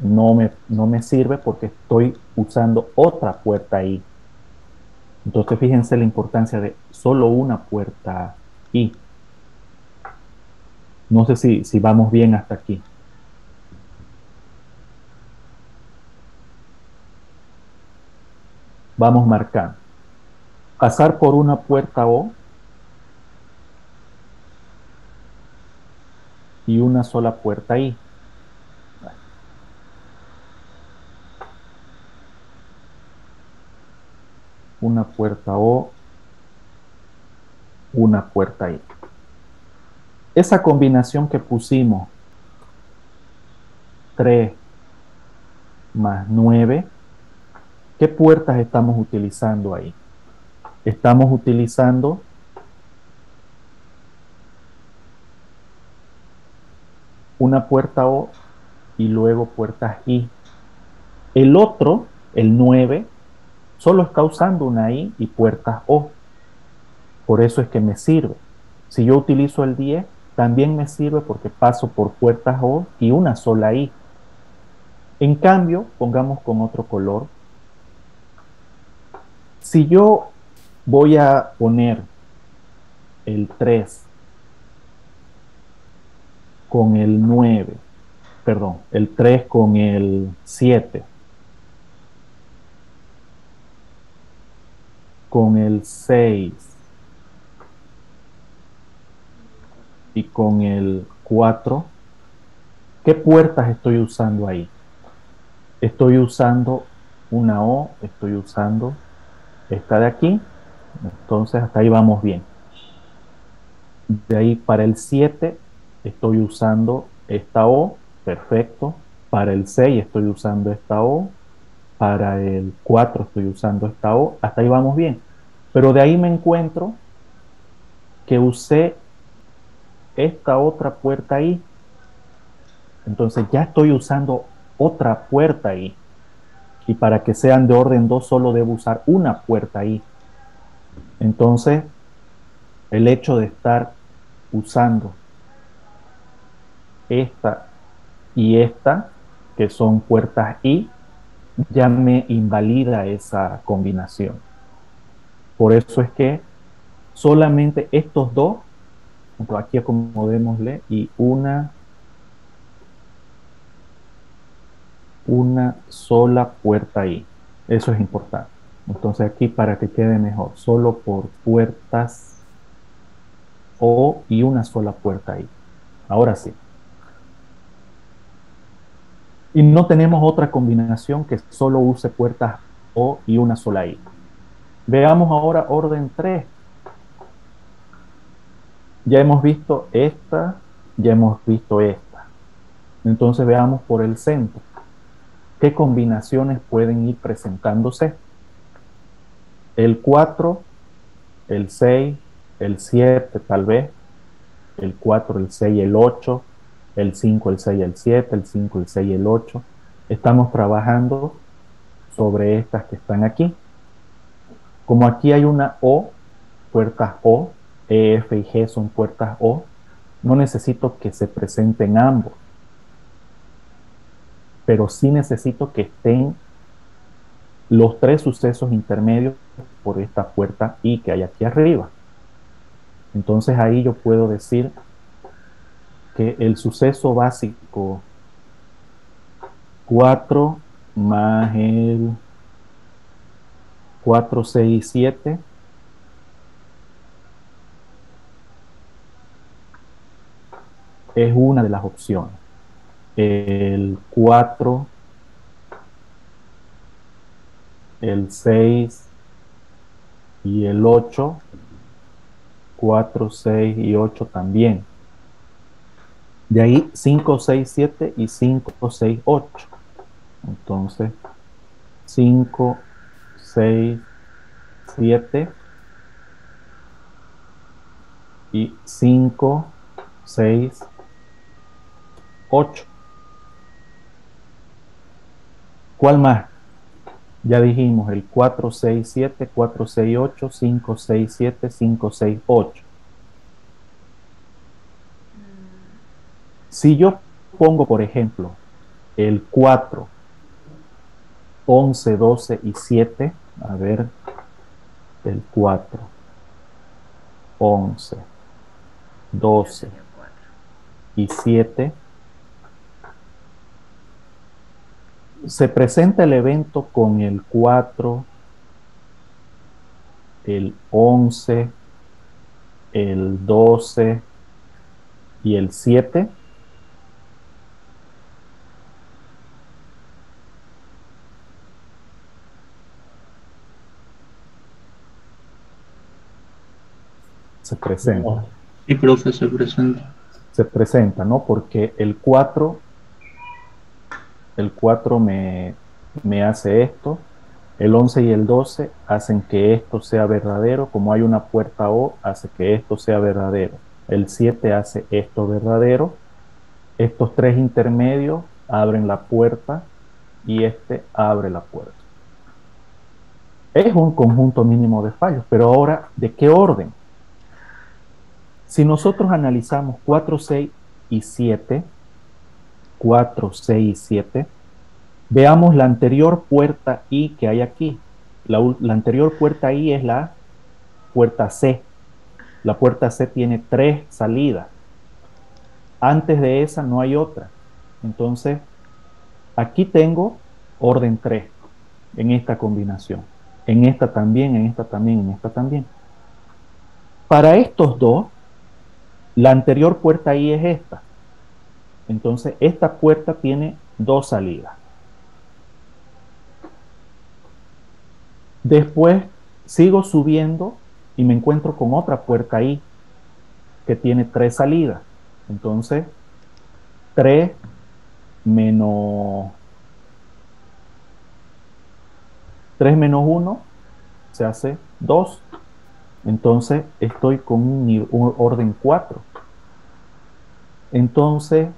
S1: me sirve porque estoy usando otra puerta I. Entonces, fíjense la importancia de solo una puerta I. No sé si vamos bien hasta aquí. Vamos marcando. Pasar por una puerta O y una sola puerta I. Una puerta O, una puerta I. Esa combinación que pusimos 3 más 9, ¿qué puertas estamos utilizando ahí? Estamos utilizando una puerta O y luego puertas I. El otro, el 9, solo está usando una I y puertas O. Por eso es que me sirve. Si yo utilizo el 10, también me sirve porque paso por puertas O y una sola I. En cambio, pongamos con otro color. Si yo voy a poner el 3 con el 9, perdón, el 3 con el 7, con el 6 y con el 4, ¿qué puertas estoy usando ahí? Estoy usando una O, estoy usando esta de aquí, entonces hasta ahí vamos bien. De ahí para el 7 estoy usando esta O, perfecto. Para el 6 estoy usando esta O, para el 4 estoy usando esta O, hasta ahí vamos bien. Pero de ahí me encuentro que usé esta otra puerta ahí, entonces ya estoy usando otra puerta ahí. Y para que sean de orden 2 solo debo usar una puerta ahí. Entonces, el hecho de estar usando esta y esta, que son puertas I, ya me invalida esa combinación. Por eso es que solamente estos dos, aquí acomodémosle, y una sola puerta ahí. Eso es importante. Entonces aquí, para que quede mejor, solo por puertas O y una sola puerta ahí. Ahora sí. Y no tenemos otra combinación que solo use puertas O y una sola I. Veamos ahora orden 3. Ya hemos visto esta, ya hemos visto esta. Entonces veamos por el centro. ¿Qué combinaciones pueden ir presentándose? El 4, el 6, el 7 tal vez, el 4, el 6, el 8, el 5, el 6, el 7, el 5, el 6, el 8. Estamos trabajando sobre estas que están aquí. Como aquí hay una O, puertas O, E, F y G son puertas O, no necesito que se presenten ambos, pero sí necesito que estén los 3 sucesos intermedios por esta puerta I que hay aquí arriba. Entonces ahí yo puedo decir que el suceso básico 4 más el 4, 6 y 7 es una de las opciones. El 4, el 6 y el 8, 4, 6 y 8 también. De ahí 5, 6, 7 y 5, 6, 8. Entonces 5, 6, 7 y 5, 6, 8. ¿Cuál más? Ya dijimos el 4, 6, 7, 4, 6, 8, 5, 6, 7, 5, 6, 8. Si yo pongo, por ejemplo, el 4, 11, 12 y 7, a ver, el 4, 11, 12 y 7, se presenta el evento con el 4, el 11, el 12 y el 7. Se presenta.
S4: Sí, profe, se presenta.
S1: Se presenta, ¿no? Porque el 4 el 4 me hace esto, el 11 y el 12 hacen que esto sea verdadero, como hay una puerta O, hace que esto sea verdadero, el 7 hace esto verdadero, estos tres intermedios abren la puerta y este abre la puerta. Es un conjunto mínimo de fallos, pero ahora, ¿de qué orden? Si nosotros analizamos 4, 6 y 7, 4, 6 y 7, veamos la anterior puerta I que hay aquí. La anterior puerta I es la puerta C. La puerta C tiene 3 salidas. Antes de esa no hay otra. Entonces, aquí tengo orden 3 en esta combinación. En esta también, en esta también, en esta también. Para estos dos, la anterior puerta I es esta. Entonces, esta puerta tiene 2 salidas. Después, sigo subiendo y me encuentro con otra puerta I que tiene 3 salidas. Entonces, 3 menos 1 se hace 2. Entonces, estoy con un orden 4. Entonces,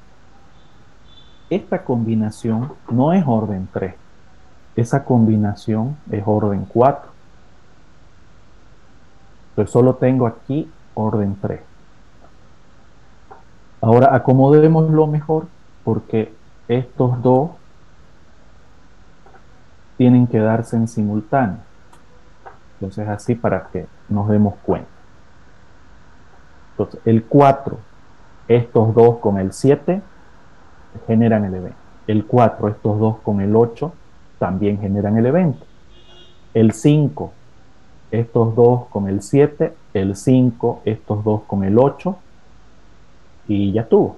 S1: esta combinación no es orden 3. Esa combinación es orden 4. Entonces, solo tengo aquí orden 3. Ahora, acomodémoslo mejor porque estos dos tienen que darse en simultáneo. Entonces, así para que nos demos cuenta. Entonces, el 4, estos dos con el 7, generan el evento. El 4, estos dos con el 8, también generan el evento. El 5, estos dos con el 7, el 5, estos dos con el 8, y ya estuvo.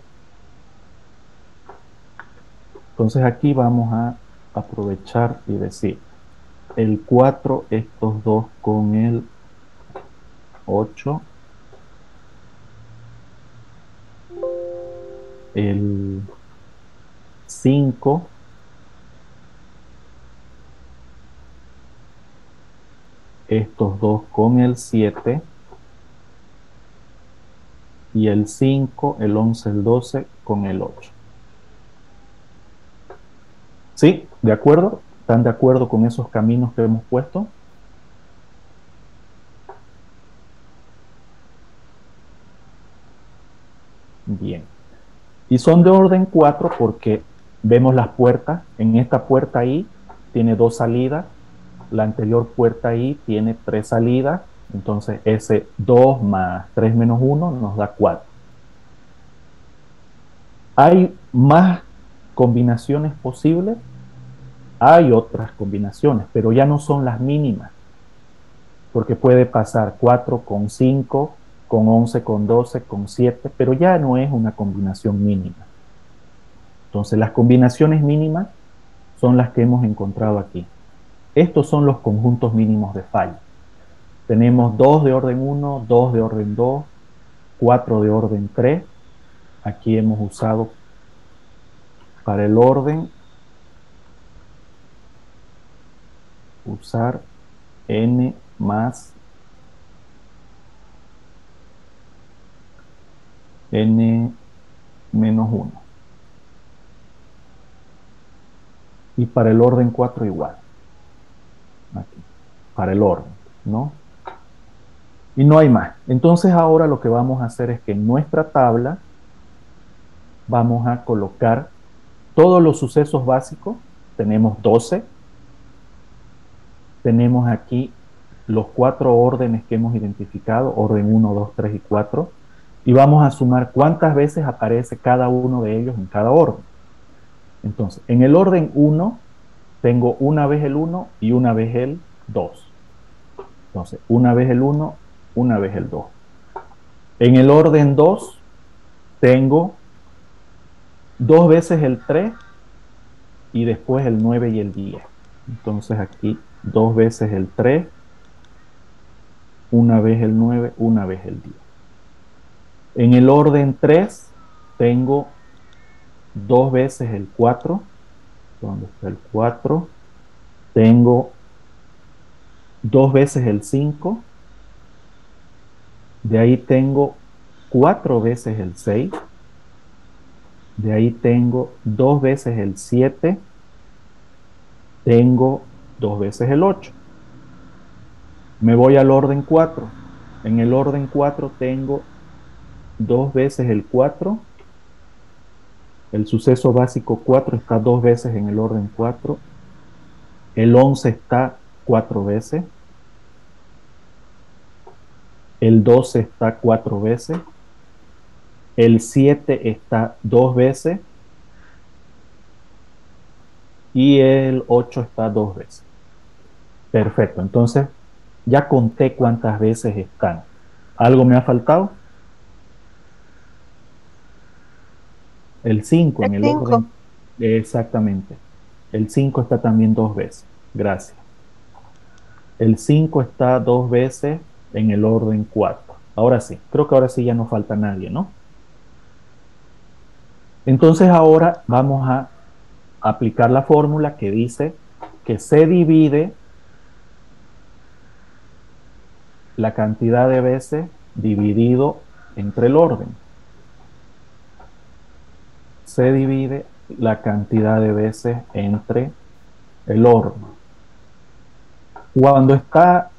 S1: Entonces aquí vamos a aprovechar y decir, el 4, estos dos con el 8, el 5, estos dos con el 7, y el 5, el 11, el 12 con el 8. ¿Sí? ¿De acuerdo? ¿Están de acuerdo con esos caminos que hemos puesto? Bien. Y son de orden 4 porque vemos las puertas. En esta puerta ahí tiene 2 salidas. La anterior puerta ahí tiene 3 salidas. Entonces ese 2 más 3 menos 1 nos da 4. ¿Hay más combinaciones posibles? Hay otras combinaciones, pero ya no son las mínimas. Porque puede pasar 4 con 5, con 11, con 12, con 7, pero ya no es una combinación mínima. Entonces las combinaciones mínimas son las que hemos encontrado aquí. Estos son los conjuntos mínimos de fallo. Tenemos 2 de orden 1, 2 de orden 2, 4 de orden 3. Aquí hemos usado para el orden usar n más n menos 1. Y para el orden 4 igual. Aquí, para el orden, ¿no? Y no hay más. Entonces ahora lo que vamos a hacer es que en nuestra tabla vamos a colocar todos los sucesos básicos. Tenemos 12. Tenemos aquí los 4 órdenes que hemos identificado, orden 1, 2, 3 y 4. Y vamos a sumar cuántas veces aparece cada uno de ellos en cada orden. Entonces, en el orden 1, tengo una vez el 1 y una vez el 2. Entonces, una vez el 1, una vez el 2. En el orden 2, tengo 2 veces el 3 y después el 9 y el 10. Entonces, aquí 2 veces el 3, una vez el 9, una vez el 10. En el orden 3 tengo 2 veces el 4 ¿Dónde está el 4? Tengo 2 veces el 5. De ahí tengo 4 veces el 6. De ahí tengo 2 veces el 7. Tengo 2 veces el 8. Me voy al orden 4. En el orden 4 tengo 2 veces el 4. El suceso básico 4 está 2 veces en el orden 4. El 11 está 4 veces. El 12 está 4 veces. El 7 está 2 veces. Y el 8 está 2 veces. Perfecto. Entonces, ya conté cuántas veces están. ¿Algo me ha faltado? El 5 en el orden. Exactamente. El 5 está también 2 veces. Gracias. El 5 está 2 veces en el orden 4. Ahora sí. Creo que ahora sí ya no falta nadie, ¿no? Entonces ahora vamos a aplicar la fórmula que dice que se divide la cantidad de veces dividido entre el orden. Se divide la cantidad de veces entre el orden. Cuando está,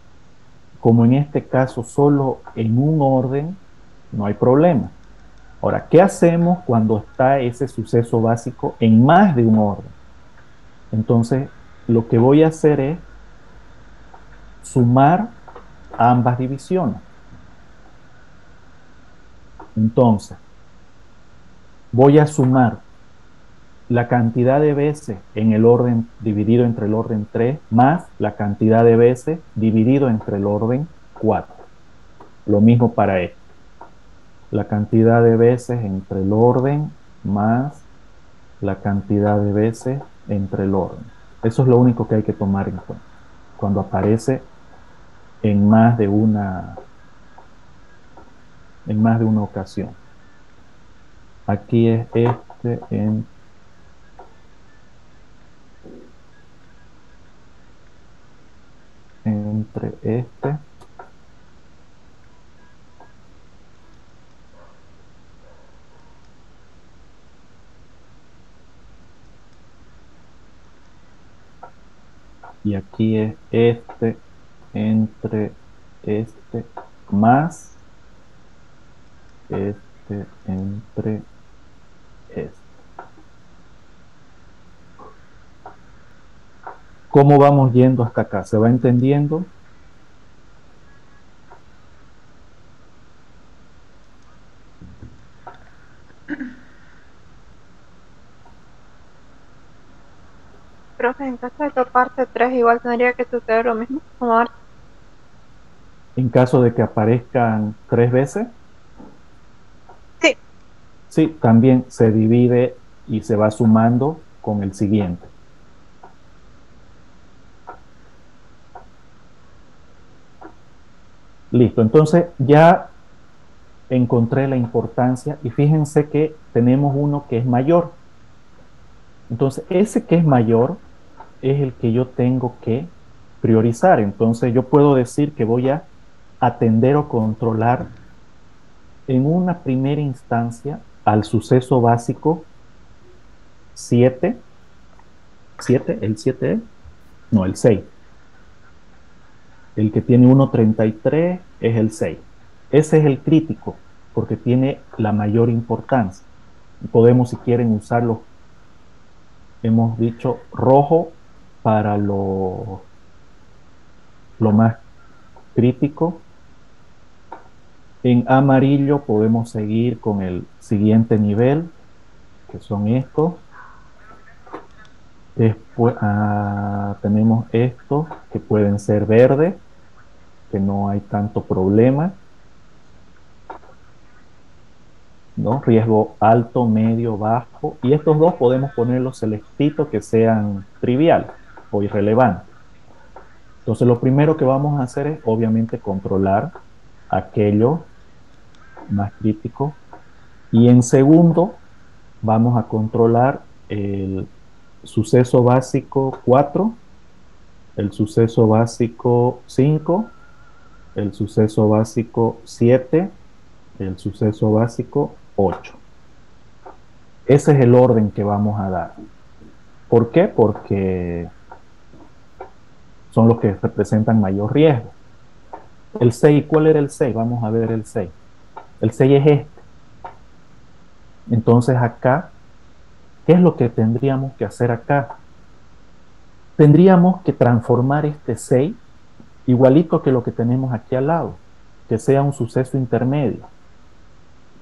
S1: como en este caso, solo en un orden, no hay problema. Ahora, ¿qué hacemos cuando está ese suceso básico en más de un orden? Entonces, lo que voy a hacer es sumar ambas divisiones. Entonces, voy a sumar la cantidad de veces en el orden dividido entre el orden 3 más la cantidad de veces dividido entre el orden 4. Lo mismo para esto. La cantidad de veces entre el orden más la cantidad de veces entre el orden. Eso es lo único que hay que tomar en cuenta cuando aparece en más de una ocasión. Aquí es este entre este y aquí es este entre este más este entre este. ¿Cómo vamos yendo hasta acá? ¿Se va entendiendo?
S11: Profe, en caso de toparte 3, igual tendría que suceder lo mismo como ahora.
S1: En caso de que aparezcan 3 veces.
S11: Sí.
S1: Sí, también se divide y se va sumando con el siguiente. Listo, entonces ya encontré la importancia y fíjense que tenemos uno que es mayor. Entonces ese que es mayor es el que yo tengo que priorizar. Entonces yo puedo decir que voy a atender o controlar en una primera instancia al suceso básico 7. ¿El 7 es? No, el 6. El que tiene 1.33 es el 6. Ese es el crítico, porque tiene la mayor importancia. Podemos, si quieren, usarlo, hemos dicho, rojo para lo más crítico. En amarillo podemos seguir con el siguiente nivel, que son estos. Después tenemos estos que pueden ser verdes, que no hay tanto problema, ¿no? Riesgo alto, medio, bajo. Y estos dos podemos ponerlos celestitos que sean triviales o irrelevantes. Entonces lo primero que vamos a hacer es obviamente controlar aquello más crítico. Y en segundo vamos a controlar suceso básico 4, el suceso básico 5, el suceso básico 7, el suceso básico 8. Ese es el orden que vamos a dar. ¿Por qué? Porque son los que representan mayor riesgo. El 6, ¿cuál era el 6? Vamos a ver el 6. El 6 es este. Entonces acá, ¿qué es lo que tendríamos que hacer acá? Tendríamos que transformar este 6 igualito que lo que tenemos aquí al lado, que sea un suceso intermedio.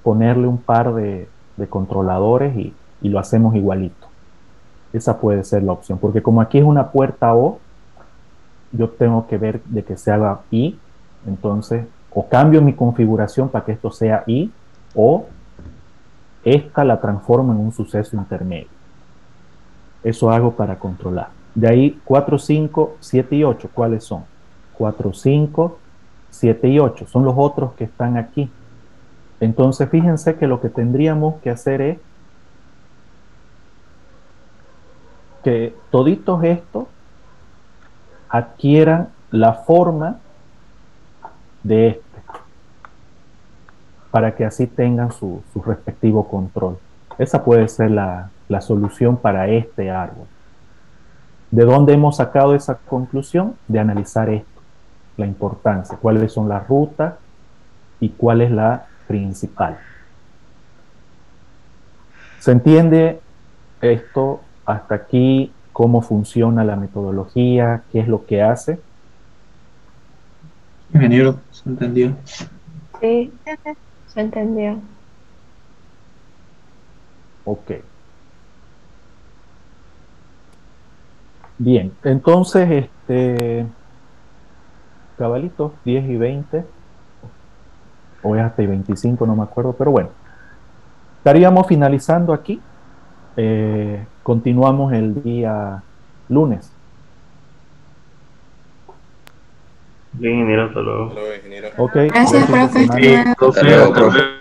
S1: Ponerle un par de controladores y lo hacemos igualito. Esa puede ser la opción, porque como aquí es una puerta O, yo tengo que ver de que se haga I, entonces o cambio mi configuración para que esto sea I, o esta la transformo en un suceso intermedio. Eso hago para controlar. De ahí 4, 5, 7 y 8, ¿cuáles son? 4, 5, 7 y 8, son los otros que están aquí. Entonces fíjense que lo que tendríamos que hacer es que toditos estos adquieran la forma de este, para que así tengan su respectivo control. Esa puede ser la solución para este árbol. ¿De dónde hemos sacado esa conclusión? De analizar esto, la importancia, cuáles son las rutas y cuál es la principal. ¿Se entiende esto hasta aquí? ¿Cómo funciona la metodología? ¿Qué es lo que hace?
S4: Ingeniero, ¿se entendió?
S6: Sí, se entendió.
S1: Ok. Bien, entonces, cabalitos, 10 y 20, o es hasta y 25, no me acuerdo, pero bueno. Estaríamos finalizando aquí. Continuamos el día lunes.
S8: Bien, ingeniero, hasta luego.
S10: Hasta luego, ingeniero.
S1: Ok.
S7: Gracias, profe.
S1: Hasta luego.
S3: Hasta luego, profe.